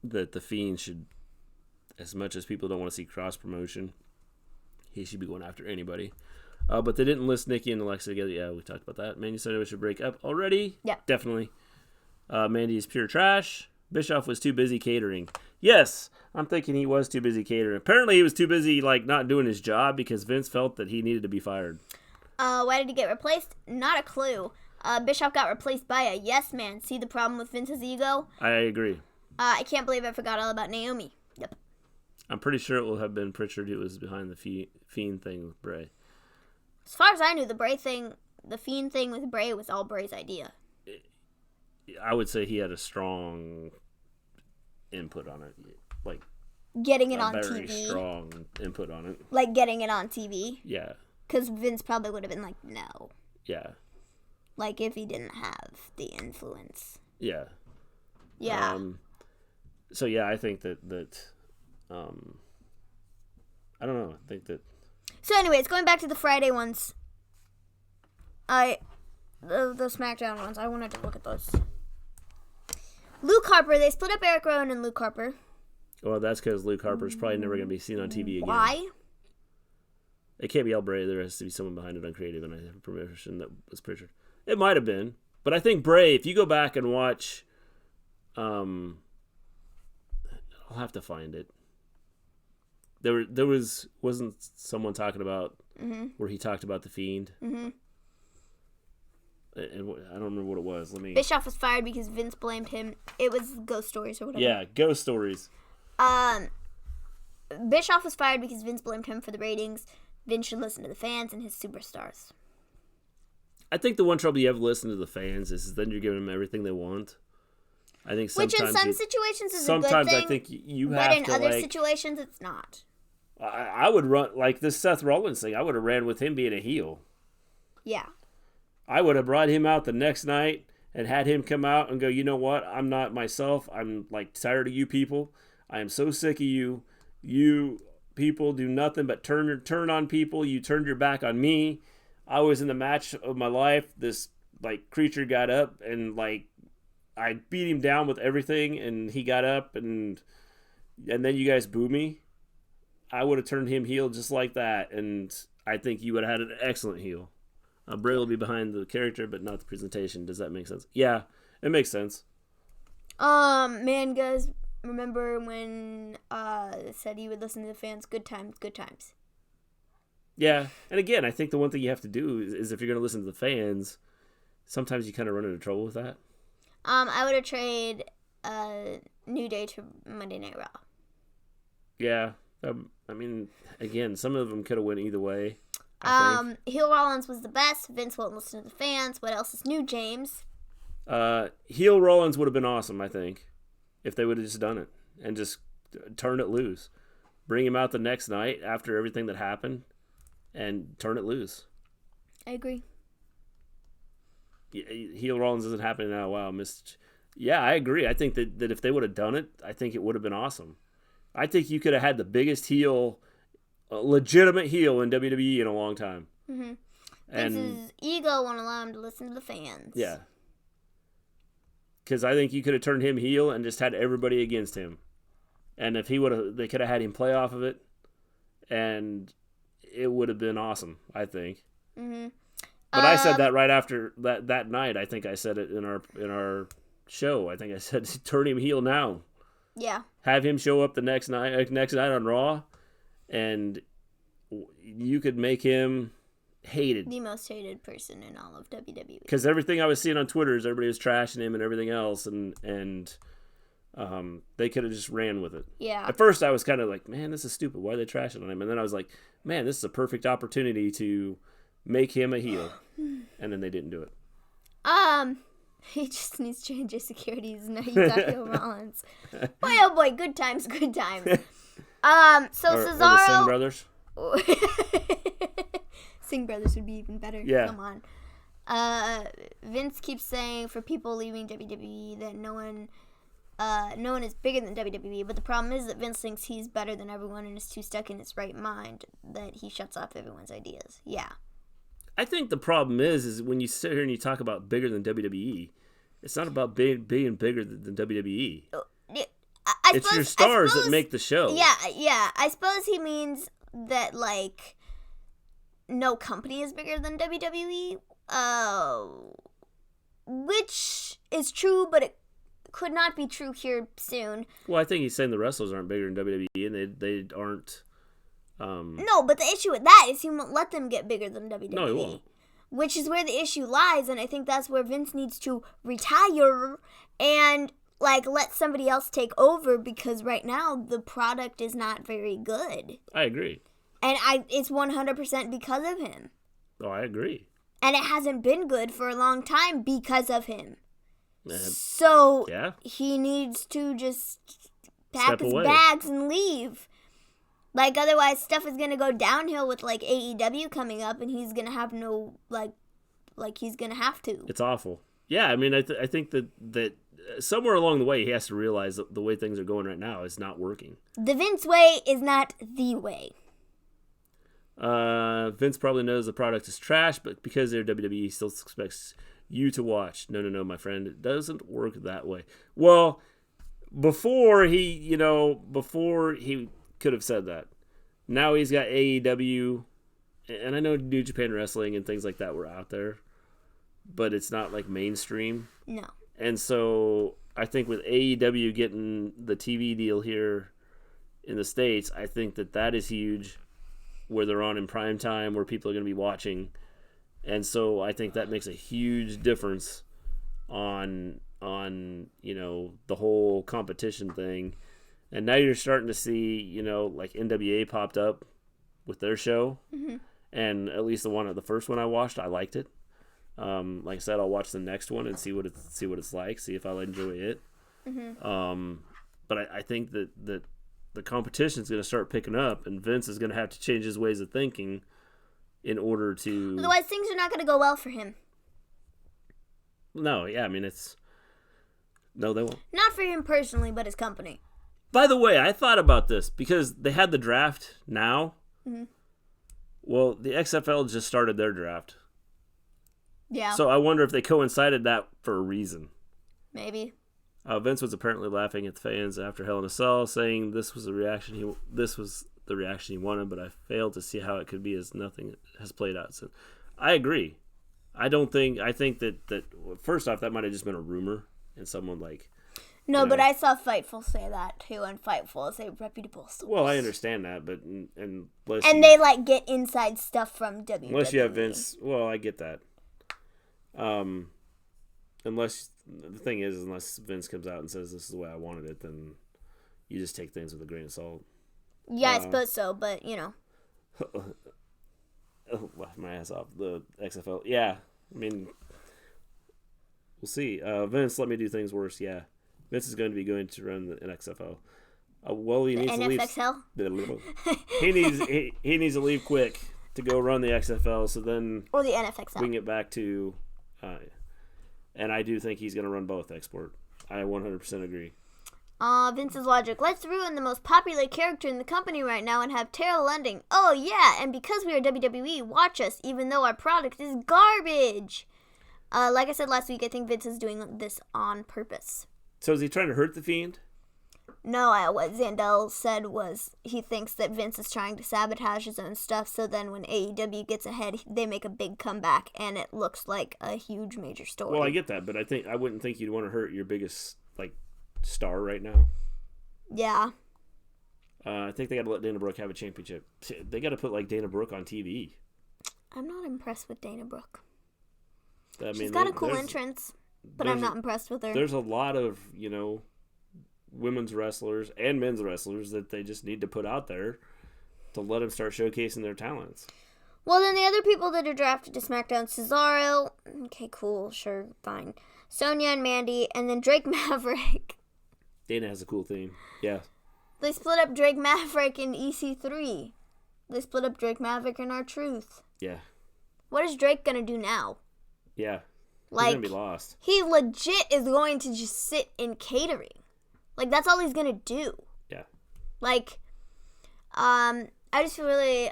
that The Fiend should, as much as people don't want to see cross-promotion, he should be going after anybody. But they didn't list Nikki and Alexa together. Yeah, we talked about that. Mandy said we should break up already. Yeah. Definitely. Mandy is pure trash. Bischoff was too busy catering. Yes, I'm thinking he was too busy catering. Apparently he was too busy like not doing his job because Vince felt that he needed to be fired. Why did he get replaced? Not a clue. Bischoff got replaced by a yes man. See the problem with Vince's ego? I agree. I can't believe I forgot all about Naomi. Yep. I'm pretty sure it will have been Pritchard who was behind the Fiend thing with Bray. As far as I knew, the Fiend thing with Bray was all Bray's idea. I would say he had a strong input on it. Like, getting it on very TV. strong input on it. Like getting it on TV. Yeah. Because Vince probably would have been like, no. Yeah. Like if he didn't have the influence. Yeah. Yeah. So yeah, I think that I don't know. I think that. So anyways, going back to the Friday ones. The SmackDown ones. I wanted to look at those. Luke Harper. They split up Eric Rowan and Luke Harper. Well, that's because Luke Harper's probably never going to be seen on TV again. Why? It can't be El Bray. There has to be someone behind it on creative, and I have permission that was Pritchard. It might have been, but I think Bray. If you go back and watch, I'll have to find it. There wasn't someone talking about where he talked about the Fiend. Mm-hmm. And I don't remember what it was. Bischoff was fired because Vince blamed him. It was Ghost Stories or whatever. Yeah, Ghost Stories. Bischoff was fired because Vince blamed him for the ratings. Vince should listen to the fans and his superstars. I think the one trouble you have listening to the fans is then you're giving them everything they want. I think sometimes which in some situations is a good thing. Sometimes I think you have to, but in other situations it's not. I would run, like this Seth Rollins thing, I would have ran with him being a heel. Yeah. I would have brought him out the next night and had him come out and go, you know what? I'm not myself. I'm like tired of you people. I am so sick of you. You people do nothing but turn on people. You turned your back on me. I was in the match of my life. This like creature got up and like I beat him down with everything, and he got up and then you guys boo me. I would have turned him heel just like that, and I think you would have had an excellent heel. Bray will be behind the character, but not the presentation. Does that make sense? Yeah, it makes sense. Man, guys, remember when said he would listen to the fans? Good times, good times. Yeah, and again, I think the one thing you have to do is if you're going to listen to the fans, sometimes you kind of run into trouble with that. I would have traded New Day to Monday Night Raw. Yeah, I mean, again, some of them could have went either way. Heel Rollins was the best. Vince won't listen to the fans. What else is new, James? Heel Rollins would have been awesome, I think, if they would have just done it and just turned it loose. Bring him out the next night after everything that happened and turn it loose. I agree. Heel Rollins isn't happening now. Wow, missed. Yeah, I agree. I think that if they would have done it, I think it would have been awesome. I think you could have had the biggest heel, legitimate heel in WWE in a long time. Mm-hmm. And his ego won't allow him to listen to the fans. Yeah. Because I think you could have turned him heel and just had everybody against him. And if they could have had him play off of it, and it would have been awesome, I think. Mm-hmm. But I said that right after that night. I think I said it in our show. I think I said turn him heel now. Yeah. Have him show up the next night on Raw, and you could make him hated. The most hated person in all of WWE. Because everything I was seeing on Twitter is everybody was trashing him and everything else, and they could have just ran with it. Yeah. At first I was kind of like, man, this is stupid. Why are they trashing on him? And then I was like, man, this is a perfect opportunity to make him a heel. And then they didn't do it. He just needs to change his securities. No, he's not Heel Rollins. Boy, oh boy, good times, good times. So Cesaro. Or the Singh brothers. Singh brothers would be even better. Yeah. Come on. Vince keeps saying for people leaving WWE that no one is bigger than WWE, but the problem is that Vince thinks he's better than everyone and is too stuck in his right mind that he shuts off everyone's ideas. Yeah. I think the problem is when you sit here and you talk about bigger than WWE, it's not about being bigger than WWE. It's your stars that make the show. Yeah. I suppose he means that, like, no company is bigger than WWE, which is true, but it could not be true here soon. Well, I think he's saying the wrestlers aren't bigger than WWE, and they aren't... No, but the issue with that is he won't let them get bigger than WWE. No, he won't. Which is where the issue lies, and I think that's where Vince needs to retire and, like, let somebody else take over, because right now the product is not very good. I agree. And it's 100% because of him. Oh, I agree. And it hasn't been good for a long time because of him. So Yeah. he needs to just pack Step his away. bags and leave. Like, otherwise stuff is going to go downhill with, like, AEW coming up, and he's going to have no, like he's going to have to. It's awful. Yeah, I mean, I think that somewhere along the way he has to realize that the way things are going right now is not working. The Vince way is not the way. Vince probably knows the product is trash, but because they're WWE, he still expects you to watch. No, my friend. It doesn't work that way. Well, before he could have said that. Now he's got AEW, and I know New Japan Wrestling and things like that were out there, but it's not like mainstream. No. And so I think with AEW getting the TV deal here in the States, I think that is huge, where they're on in prime time, where people are going to be watching. And so I think that makes a huge difference on the whole competition thing. And now you're starting to see, like NWA popped up with their show. Mm-hmm. And at least the first one I watched, I liked it. Like I said, I'll watch the next one and see what it's like, see if I'll enjoy it. Mm-hmm. But I think that the competition is going to start picking up, and Vince is going to have to change his ways of thinking in order to. Otherwise, things are not going to go well for him. No, yeah, I mean no, they won't. Not for him personally, but his company. By the way, I thought about this because they had the draft now. Mm-hmm. Well, the XFL just started their draft. Yeah. So I wonder if they coincided that for a reason. Maybe. Vince was apparently laughing at the fans after Hell in a Cell, saying this was the reaction he wanted, but I failed to see how it could be as nothing has played out since. I agree. I think that first off, that might have just been a rumor, and someone No, but I saw Fightful say that too, and Fightful is a reputable source. Well, I understand that, but they get inside stuff from WWE. Unless you have Vince, well, I get that. Unless Vince comes out and says this is the way I wanted it, then you just take things with a grain of salt. Yeah, I suppose so, but Laugh my ass off. The XFL, yeah. I mean, we'll see. Vince let me do things worse. Yeah, Vince is going to be going to run the XFL. Well, he needs NFXL? to leave. He needs to leave quick to go run the XFL. So then, or the NFXL, we can get back to. And I do think he's going to run both export. I 100% agree. Vince's logic. Let's ruin the most popular character in the company right now and have terrible ending. Oh yeah, and because we are WWE, watch us, even though our product is garbage. Like I said last week, I think Vince is doing this on purpose. So is he trying to hurt the Fiend? No, what Zandel said was he thinks that Vince is trying to sabotage his own stuff, so then when AEW gets ahead, they make a big comeback, and it looks like a huge major story. Well, I get that, but I wouldn't think you'd want to hurt your biggest star right now. Yeah. I think they got to let Dana Brooke have a championship. They got to put Dana Brooke on TV. I'm not impressed with Dana Brooke. She's got a cool entrance, but I'm not impressed with her. There's a lot of women's wrestlers and men's wrestlers that they just need to put out there to let them start showcasing their talents. Well, then the other people that are drafted to SmackDown, Cesaro, okay, cool, sure, fine. Sonya and Mandy, and then Drake Maverick. Dana has a cool theme, yeah. They split up Drake Maverick in EC3. They split up Drake Maverick in R-Truth. Yeah. What is Drake gonna do now? Yeah. He's gonna be lost. He legit is going to just sit in catering. That's all he's gonna do. Yeah. I just feel really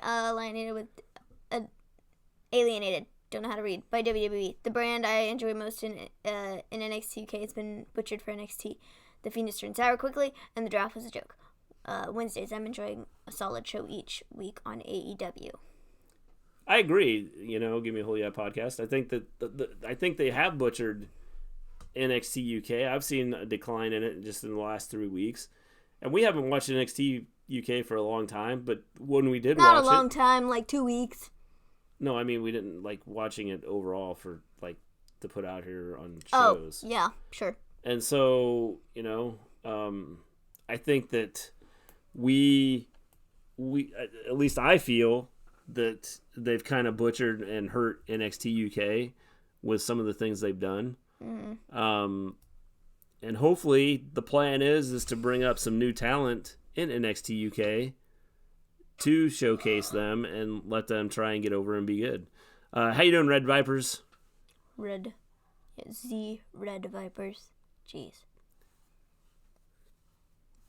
alienated. Don't know how to read by WWE. The brand I enjoy most in NXT UK has been butchered for NXT. The Fiend turned sour quickly, and the draft was a joke. Wednesdays, I'm enjoying a solid show each week on AEW. I agree. Give me a whole podcast. I think that I think they have butchered NXT UK. I've seen a decline in it just in the last 3 weeks, and we haven't watched NXT UK for a long time. But when we did watch it, not a long time, 2 weeks. No, I mean we didn't like watching it overall for to put out here on shows. Oh, yeah, sure. And so I think that we at least I feel that they've kind of butchered and hurt NXT UK with some of the things they've done. And hopefully the plan is to bring up some new talent in NXT UK to showcase them and let them try and get over and be good. How you doing, Red Vipers? Red Vipers. Jeez.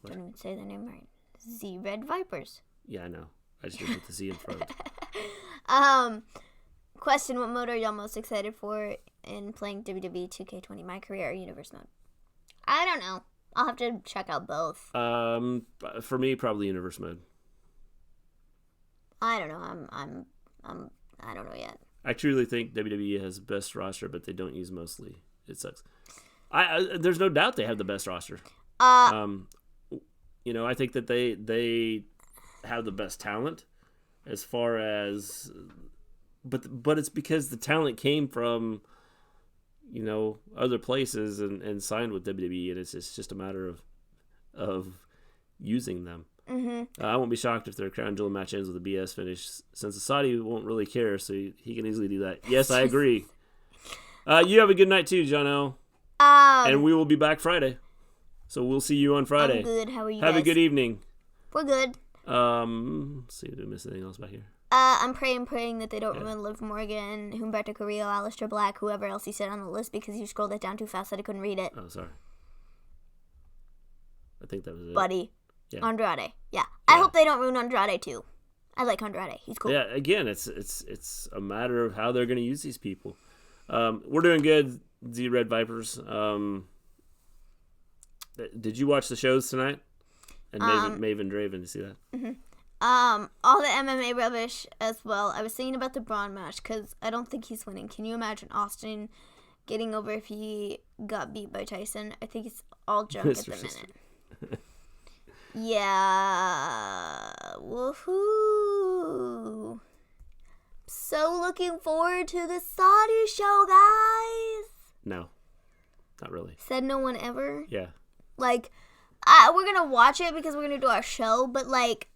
Don't even say the name right. Red Vipers. Yeah, I know. I just didn't put the Z in front. Question, what mode are y'all most excited for in playing WWE 2K20, My Career or Universe mode? I don't know. I'll have to check out both. For me, probably Universe mode. I don't know. I don't know yet. I truly think WWE has the best roster, but they don't use Moxley. It sucks. There's no doubt they have the best roster. I think that they have the best talent as far as, but it's because the talent came from, other places and signed with WWE, and it's just a matter of using them. Mm-hmm. I won't be shocked if their crown jewel match ends with a BS finish, since the Saudi won't really care, so he can easily do that. Yes, I agree. You have a good night too, John L. And we will be back Friday. So we'll see you on Friday. I'm good. How are you Have guys? a good evening. We're good. Let's see, did I miss anything else back here? I'm praying that they don't ruin Liv Morgan, Humberto Carrillo, Aleister Black, whoever else he said on the list, because you scrolled it down too fast that I couldn't read it. Oh, sorry. I think that was it. Buddy. Yeah. Andrade. Yeah. I hope they don't ruin Andrade too. I like Andrade. He's cool. Yeah, again, it's a matter of how they're going to use these people. We're doing good, the Red Vipers. Did you watch the shows tonight? And Maven Draven, did you see that? Mm-hmm. All the MMA rubbish as well. I was thinking about the Braun match because I don't think he's winning. Can you imagine Austin getting over if he got beat by Tyson? I think it's all junk at the minute. Yeah. Woohoo. So looking forward to the Saudi show, guys. No. Not really. Said no one ever? Yeah. Like, we're going to watch it because we're going to do our show, but like,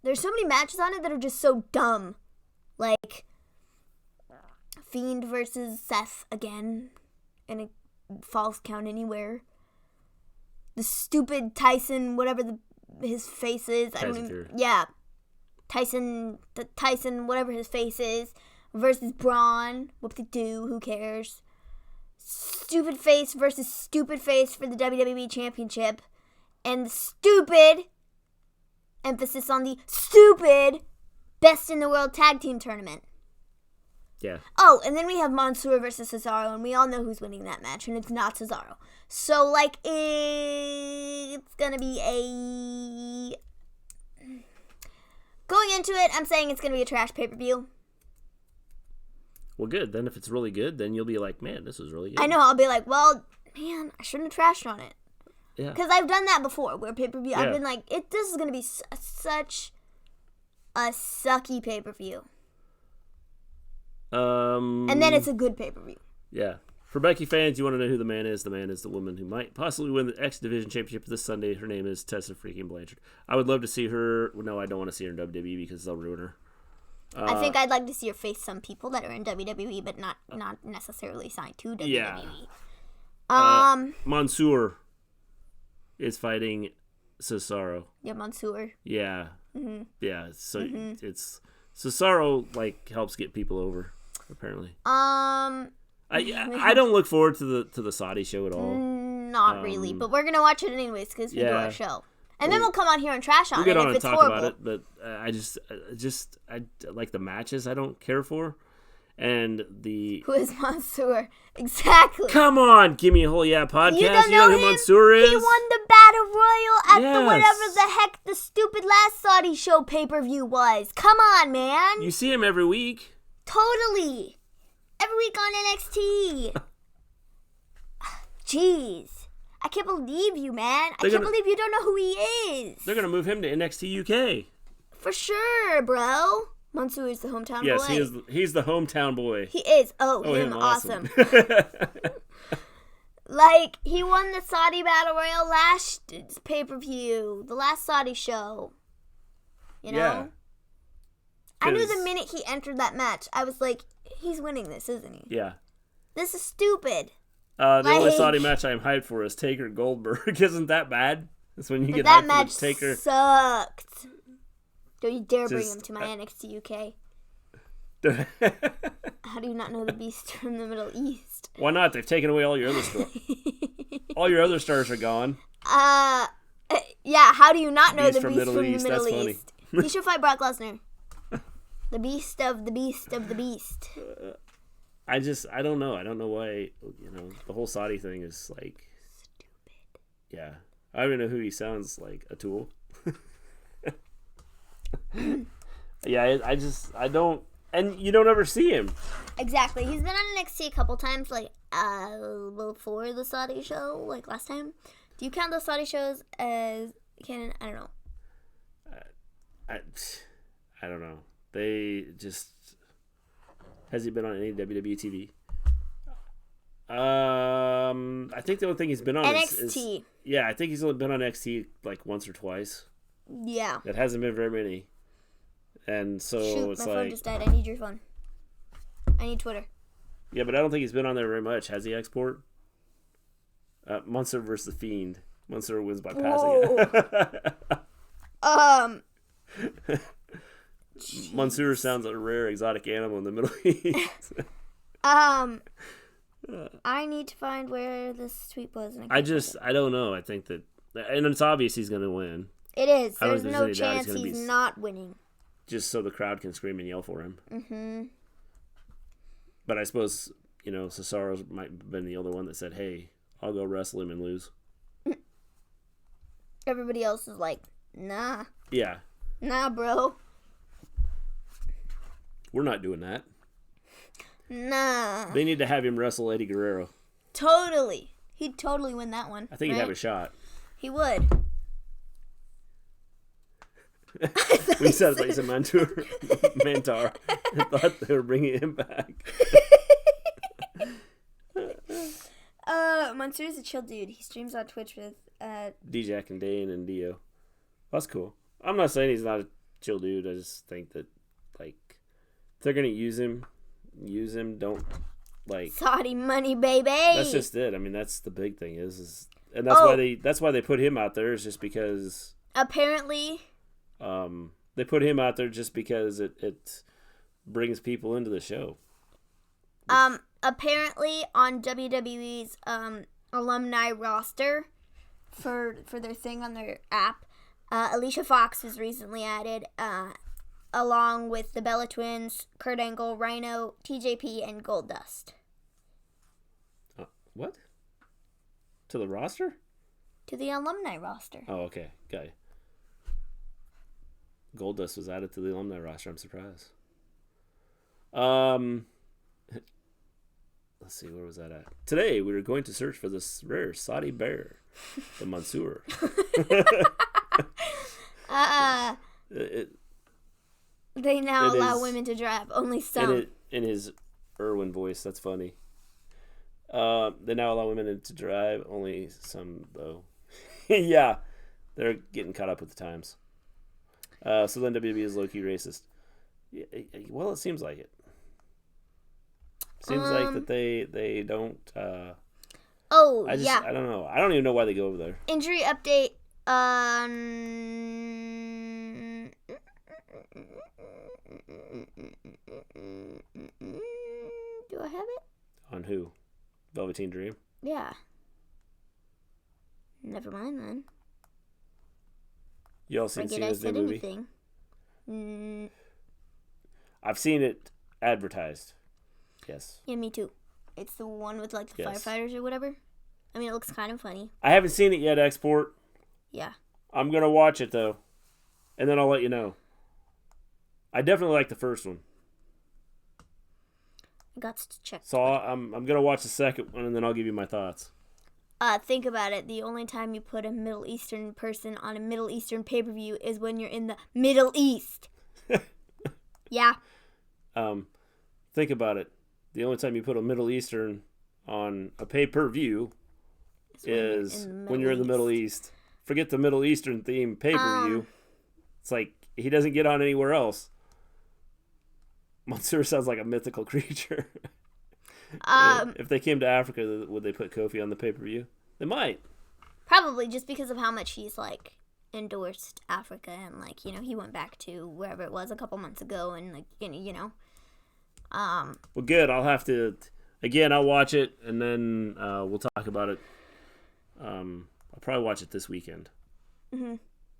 there's so many matches on it that are just so dumb. Like, Fiend versus Seth again in a false count anywhere. The stupid Tyson, whatever his face is. Tyson, whatever his face is, versus Braun. Whoop-de-doo, who cares? Stupid face versus stupid face for the WWE Championship. And the stupid, emphasis on the stupid, Best in the World Tag Team Tournament. Yeah. Oh, and then we have Mansoor versus Cesaro, and we all know who's winning that match, and it's not Cesaro. So, like, it's gonna be a... Going into it, I'm saying it's gonna be a trash pay-per-view. Well, good. Then if it's really good, then you'll be like, man, this was really good. I know, I'll be like, well, man, I shouldn't have trashed on it. Yeah. Because I've done that before, where pay-per-view, Yeah. I've been like, this is gonna be such a sucky pay-per-view. And then it's a good pay-per-view. Yeah. For Becky fans, you want to know who the man is. The man is the woman who might possibly win the X Division Championship this Sunday. Her name is Tessa freaking Blanchard. I would love to see her. No, I don't want to see her in WWE because they'll ruin her. I think I'd like to see her face some people that are in WWE, but not necessarily signed to WWE. Yeah. Mansoor is fighting Cesaro. Yeah, Mansoor. Yeah. Mm-hmm. Yeah. So it's Cesaro helps get people over. Apparently. I don't look forward to the Saudi show at all. Not really, but we're gonna watch it anyways because we do our show, and then we'll come on here and trash on we'll get it on if and it's talk horrible. about it. But I like the matches. I don't care for, and the Who is Mansoor? Exactly. Come on, give me a whole podcast. You don't know know who him? Mansoor is? He won the Battle Royal at Yes. the whatever the heck the stupid last Saudi show pay-per-view was. Come on, man. You see him every week. Totally. Every week on NXT. Jeez. I can't believe you, man. I can't believe you don't know who he is. They're going to move him to NXT UK. For sure, bro. Mansoor is the hometown boy. Yes, he's the hometown boy. He is. Oh, him awesome. Like, he won the Saudi Battle Royal last pay-per-view. The last Saudi show. You know? Yeah. I knew the minute he entered that match, I was like, He's winning this, isn't he? Yeah. This is stupid. The only Saudi match I'm hyped for is Taker Goldberg. Isn't that bad? That's when you get that hyped match for Taker. Sucked. Don't you dare bring him to my NXT UK. How do you not know the Beast from the Middle East? Why not? They've taken away all your other stars. All your other stars are gone. Yeah, how do you not know the Beast from the Middle East? That's funny. He should fight Brock Lesnar. The Beast of the Beast of the Beast. I don't know. I don't know why, the whole Saudi thing is like... Stupid. Yeah. I don't even know who he sounds like. A tool? Yeah, I don't... And you don't ever see him. Exactly. He's been on NXT a couple times, like, before the Saudi show, like last time. Do you count those Saudi shows as canon? I don't know. I don't know. They just... Has he been on any WWE TV? I think the only thing he's been on NXT. is yeah, I think he's only been on NXT like once or twice. Yeah. That hasn't been very many. And so Shoot, it's my phone like... just died. I need your phone. I need Twitter. Yeah, but I don't think he's been on there very much. Has he, Export? Munster versus The Fiend. Munster wins by passing. Mansoor sounds like a rare exotic animal in the Middle East. I need to find where this tweet was. I don't know. I think that... And it's obvious he's going to win. It is. I don't There's think no there's any doubt chance he's gonna he's be... not winning. Just so the crowd can scream and yell for him. Mm-hmm. But I suppose, Cesaro might have been the only one that said, hey, I'll go wrestle him and lose. Everybody else is like, nah. Yeah. Nah, bro. We're not doing that. Nah. They need to have him wrestle Eddie Guerrero. Totally. He'd totally win that one. I think he'd have a shot. He would. We said it like he's a Mantar. I thought they were bringing him back. Mansoor's a chill dude. He streams on Twitch with Dijacovik Dain and Dio. That's cool. I'm not saying he's not a chill dude. I just think that, like, if they're gonna use him. Don't, like... Saudi money, baby! That's just it. I mean, that's the big thing is and that's why they put him out there, is just because... Apparently... they put him out there just because it brings people into the show. Apparently on WWE's alumni roster for their thing on their app, Alicia Fox was recently added, along with the Bella Twins, Kurt Angle, Rhino, TJP, and Goldust. What? To the roster? To the alumni roster. Oh, okay. Got you. Goldust was added to the alumni roster. I'm surprised. Let's see, where was that at? Today, we were going to search for this rare Saudi bear, the Mansoor. They now allow women to drive. Only some. In his Irwin voice, that's funny. They now allow women to drive. Only some, though. Yeah, they're getting caught up with the times. So then WWE is low-key racist. Yeah, well, it seems like it. Seems like that they don't... yeah. I don't know. I don't even know why they go over there. Injury update. Do I have it? On who? Velveteen Dream? Yeah. Never mind then. You all seen Cena's new movie? Anything. I've seen it advertised. Yes. Yeah, me too. It's the one with like the firefighters or whatever. I mean, it looks kind of funny. I haven't seen it yet, Export. Yeah. I'm going to watch it, though. And then I'll let you know. I definitely like the first one. I got to check. So I'm going to watch the second one, and then I'll give you my thoughts. Think about it. The only time you put a Middle Eastern person on a Middle Eastern pay-per-view is when you're in the Middle East. Yeah. Think about it. The only time you put a Middle Eastern on a pay-per-view is when you're in the Middle East. Forget the Middle Eastern theme pay-per-view. It's like he doesn't get on anywhere else. Mansoor sounds like a mythical creature. If they came to Africa, would they put Kofi on the pay-per-view? They might. Probably just because of how much he's like endorsed Africa and like, you know, he went back to wherever it was a couple months ago and like, you know. Well, good. I'll have to, again, I'll watch it and then we'll talk about it. I'll probably watch it this weekend. Mm-hmm.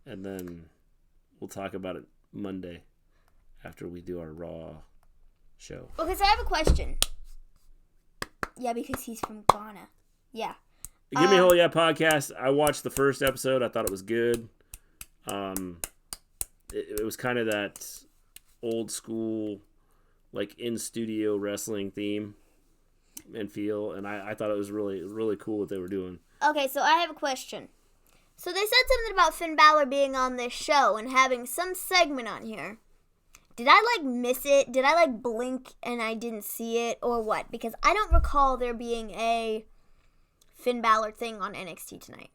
And then we'll talk about it Monday after we do our Raw show. Okay, so I have a question. Yeah, because he's from Ghana. Yeah. Give Me a Whole Yeah podcast. I watched the first episode. I thought it was good. It was kind of that old school, like in studio wrestling theme and feel, and I thought it was really, really cool what they were doing. Okay, so I have a question. So they said something about Finn Balor being on this show and having some segment on here. Did I, like, miss it? Did I, like, blink and I didn't see it? Or what? Because I don't recall there being a Finn Balor thing on NXT tonight.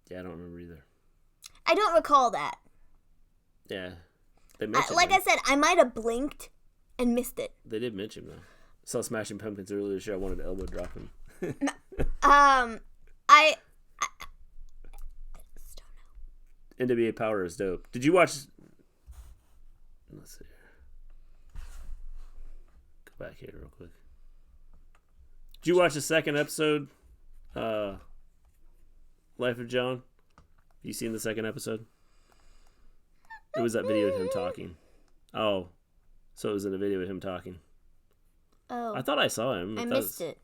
Yeah, I don't remember either. I don't recall that. Yeah. They mentioned like him. I said, I might have blinked and missed it. They did mention him, though. I saw Smashing Pumpkins earlier this year. I wanted to elbow drop him. I just don't know. NWA Power is dope. Did you watch... Let's see. Go back here real quick. Did you watch the second episode? Life of John? You seen the second episode? It was that video of him talking. Oh. So it was in a video of him talking. Oh. I thought I saw him. I missed it.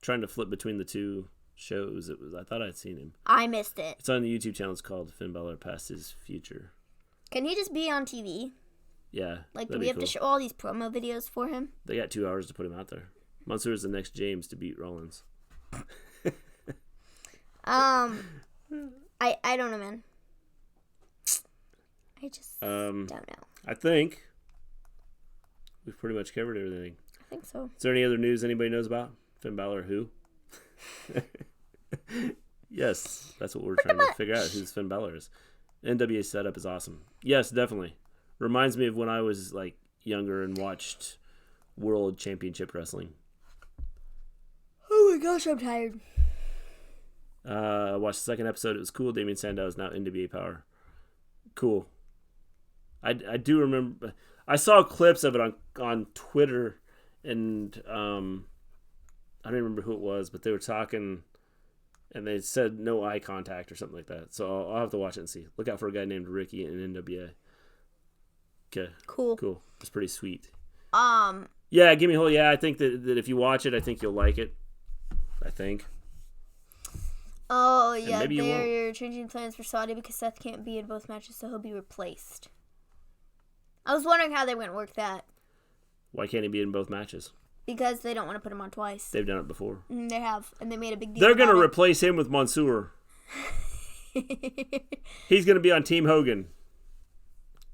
Trying to flip between the two shows. I thought I'd seen him. I missed it. It's on the YouTube channel. It's called Finn Balor Past His Future. Can he just be on TV? Yeah. Like, do we have to show all these promo videos for him? They got 2 hours to put him out there. Mansoor is the next James to beat Rollins. I don't know, man. I just don't know. I think we've pretty much covered everything. I think so. Is there any other news anybody knows about? Finn Balor who? Yes, that's what we're trying to figure out, who Finn Balor is. NWA setup is awesome. Yes, definitely. Reminds me of when I was like younger and watched World Championship Wrestling. Oh my gosh, I'm tired. I watched the second episode. It was cool. Damian Sandow is now NWA Power. Cool. I do remember. I saw clips of it on Twitter, and I don't remember who it was, but they were talking, and they said no eye contact or something like that. So I'll have to watch it and see. Look out for a guy named Ricky in NWA. Okay. Cool. It's pretty sweet. Yeah, give me a whole yeah. I think that if you watch it, I think you'll like it. I think. Oh, yeah, they're changing plans for Saudi because Seth can't be in both matches, so he'll be replaced. I was wondering how they were going to work that. Why can't he be in both matches? Because they don't want to put him on twice. They've done it before. They have, and they made a big deal They're going to about replace him with Mansoor. He's going to be on Team Hogan.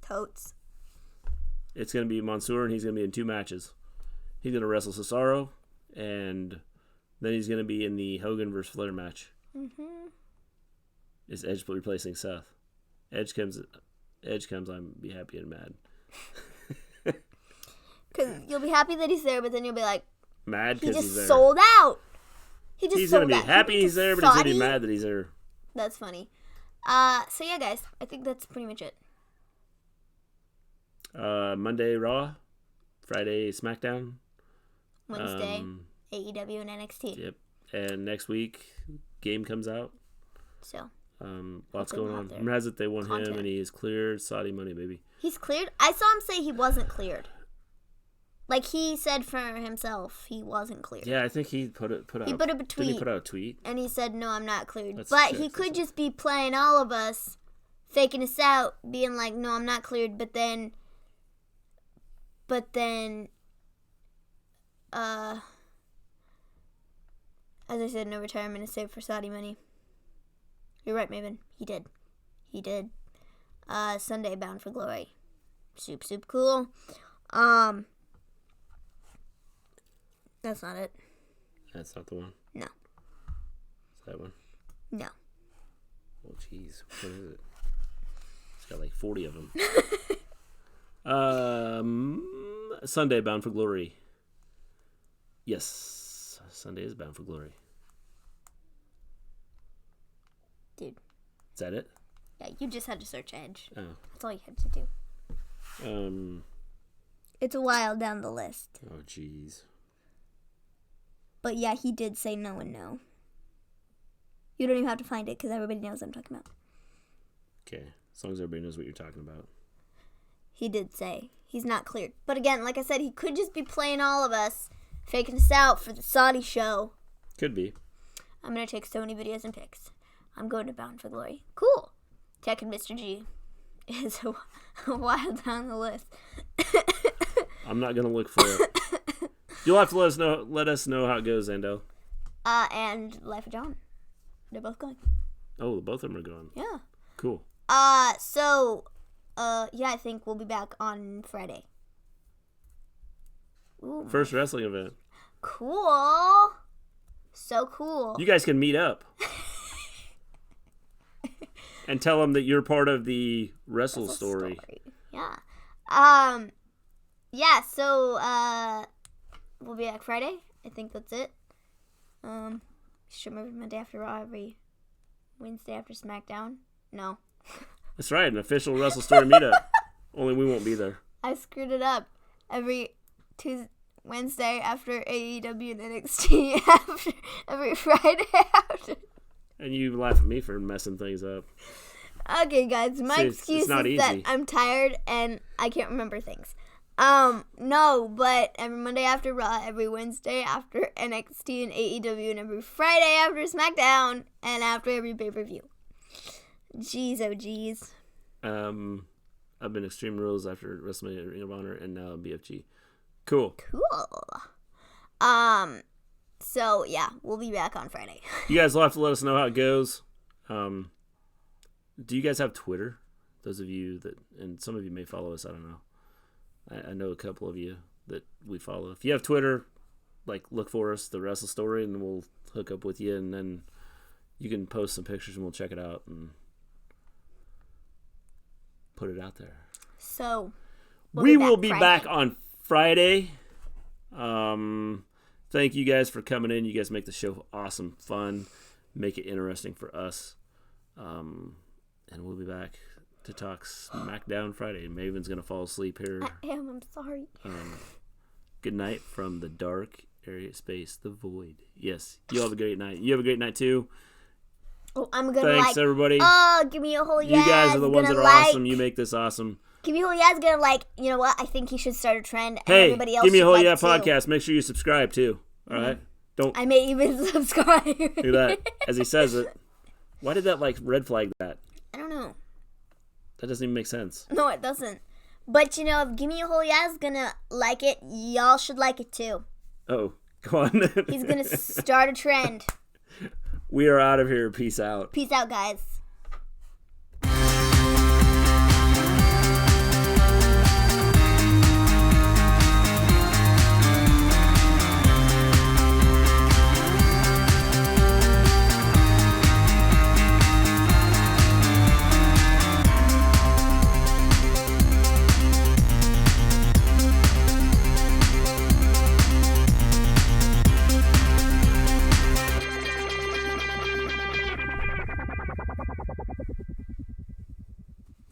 Totes. It's going to be Mansoor, and he's going to be in 2 matches. He's going to wrestle Cesaro, and then he's going to be in the Hogan versus Flair match. Mm-hmm. Is Edge replacing Seth? Edge comes, I'm be happy and mad. Because you'll be happy that he's there, but then you'll be like, mad because he's there. He just sold out. He's going to be happy he's there, but he's going to be mad that he's there. That's funny. So yeah, guys, I think that's pretty much it. Monday Raw, Friday SmackDown, Wednesday AEW and NXT. Yep, and next week game comes out. So lots going on. Rumor has it they want him, and he is cleared. Saudi money, baby. He's cleared. I saw him say he wasn't cleared. Like he said for himself, he wasn't cleared. Yeah, I think he put out. He put up a tweet. Did he put out a tweet? And he said, "No, I'm not cleared." That's but he could just be playing all of us, faking us out, being like, "No, I'm not cleared." But then, as I said, no retirement is saved for Saudi money. You're right, Maven. He did. Sunday Bound for Glory. Super cool. That's not it. That's not the one. No. Is that one? No. Oh, jeez. What is it? It's got like 40 of them. Sunday, Bound for Glory. Yes, Sunday is Bound for Glory. Dude. Is that it? Yeah, you just had to search Edge. Oh. That's all you had to do. It's a while down the list. Oh, jeez. But yeah, he did say no and no. You don't even have to find it because everybody knows what I'm talking about. Okay, as long as everybody knows what you're talking about. He did say he's not cleared. But again, like I said, he could just be playing all of us, faking us out for the Saudi show. Could be. I'm going to take so many videos and pics. I'm going to Bound for Glory. Cool. Tech and Mr. G is a while down the list. I'm not going to look for it. You'll have to let us know how it goes, Endo. And Life of John. They're both going. Oh, both of them are going. Yeah. Cool. Yeah, I think we'll be back on Friday. Ooh, First wrestling event. Cool. So cool. You guys can meet up. And tell them that you're part of the Wrestle Story. Yeah. Yeah, so, we'll be back Friday. I think that's it. Stream every Monday after Raw, every Wednesday after SmackDown. No. That's right, an official Wrestle Story meetup. Only we won't be there. I screwed it up. Every Wednesday after AEW and NXT, every Friday after. And you laugh at me for messing things up. Okay, guys, my excuse is that I'm tired and I can't remember things. No, but every Monday after Raw, every Wednesday after NXT and AEW, and every Friday after SmackDown, and after every pay-per-view. Jeez, oh jeez. I've been Extreme Rules after WrestleMania Ring of Honor, and now BFG. Cool. So, yeah, we'll be back on Friday. You guys will have to let us know how it goes. Do you guys have Twitter? Those of you that, and some of you may follow us, I don't know. I know a couple of you that we follow. If you have Twitter, look for us, The Wrestle Story, and we'll hook up with you, and then you can post some pictures, and we'll check it out and put it out there. So, we will be back on Friday. Thank you guys for coming in. You guys make the show awesome, fun, make it interesting for us. And we'll be back to talk SmackDown Friday. Maven's going to fall asleep here. I'm sorry. Good night from the dark area space, the void. Yes, you have a great night. You have a great night too. Oh, I'm going to Thanks, everybody. Oh, give me a whole yes. You guys are the ones that are awesome. You make this awesome. Give me a whole yes. Going to you know what? I think he should start a trend. And hey, everybody else give me a whole like yeah too. podcast. Make sure you subscribe too. All right? Don't. I may even subscribe. Look at that. As he says it. Why did that red flag that? I don't know. That doesn't even make sense. No, it doesn't. But, if Give Me a Whole Yeah is going to like it, y'all should like it too. Oh, go on. He's going to start a trend. We are out of here. Peace out. Peace out, guys.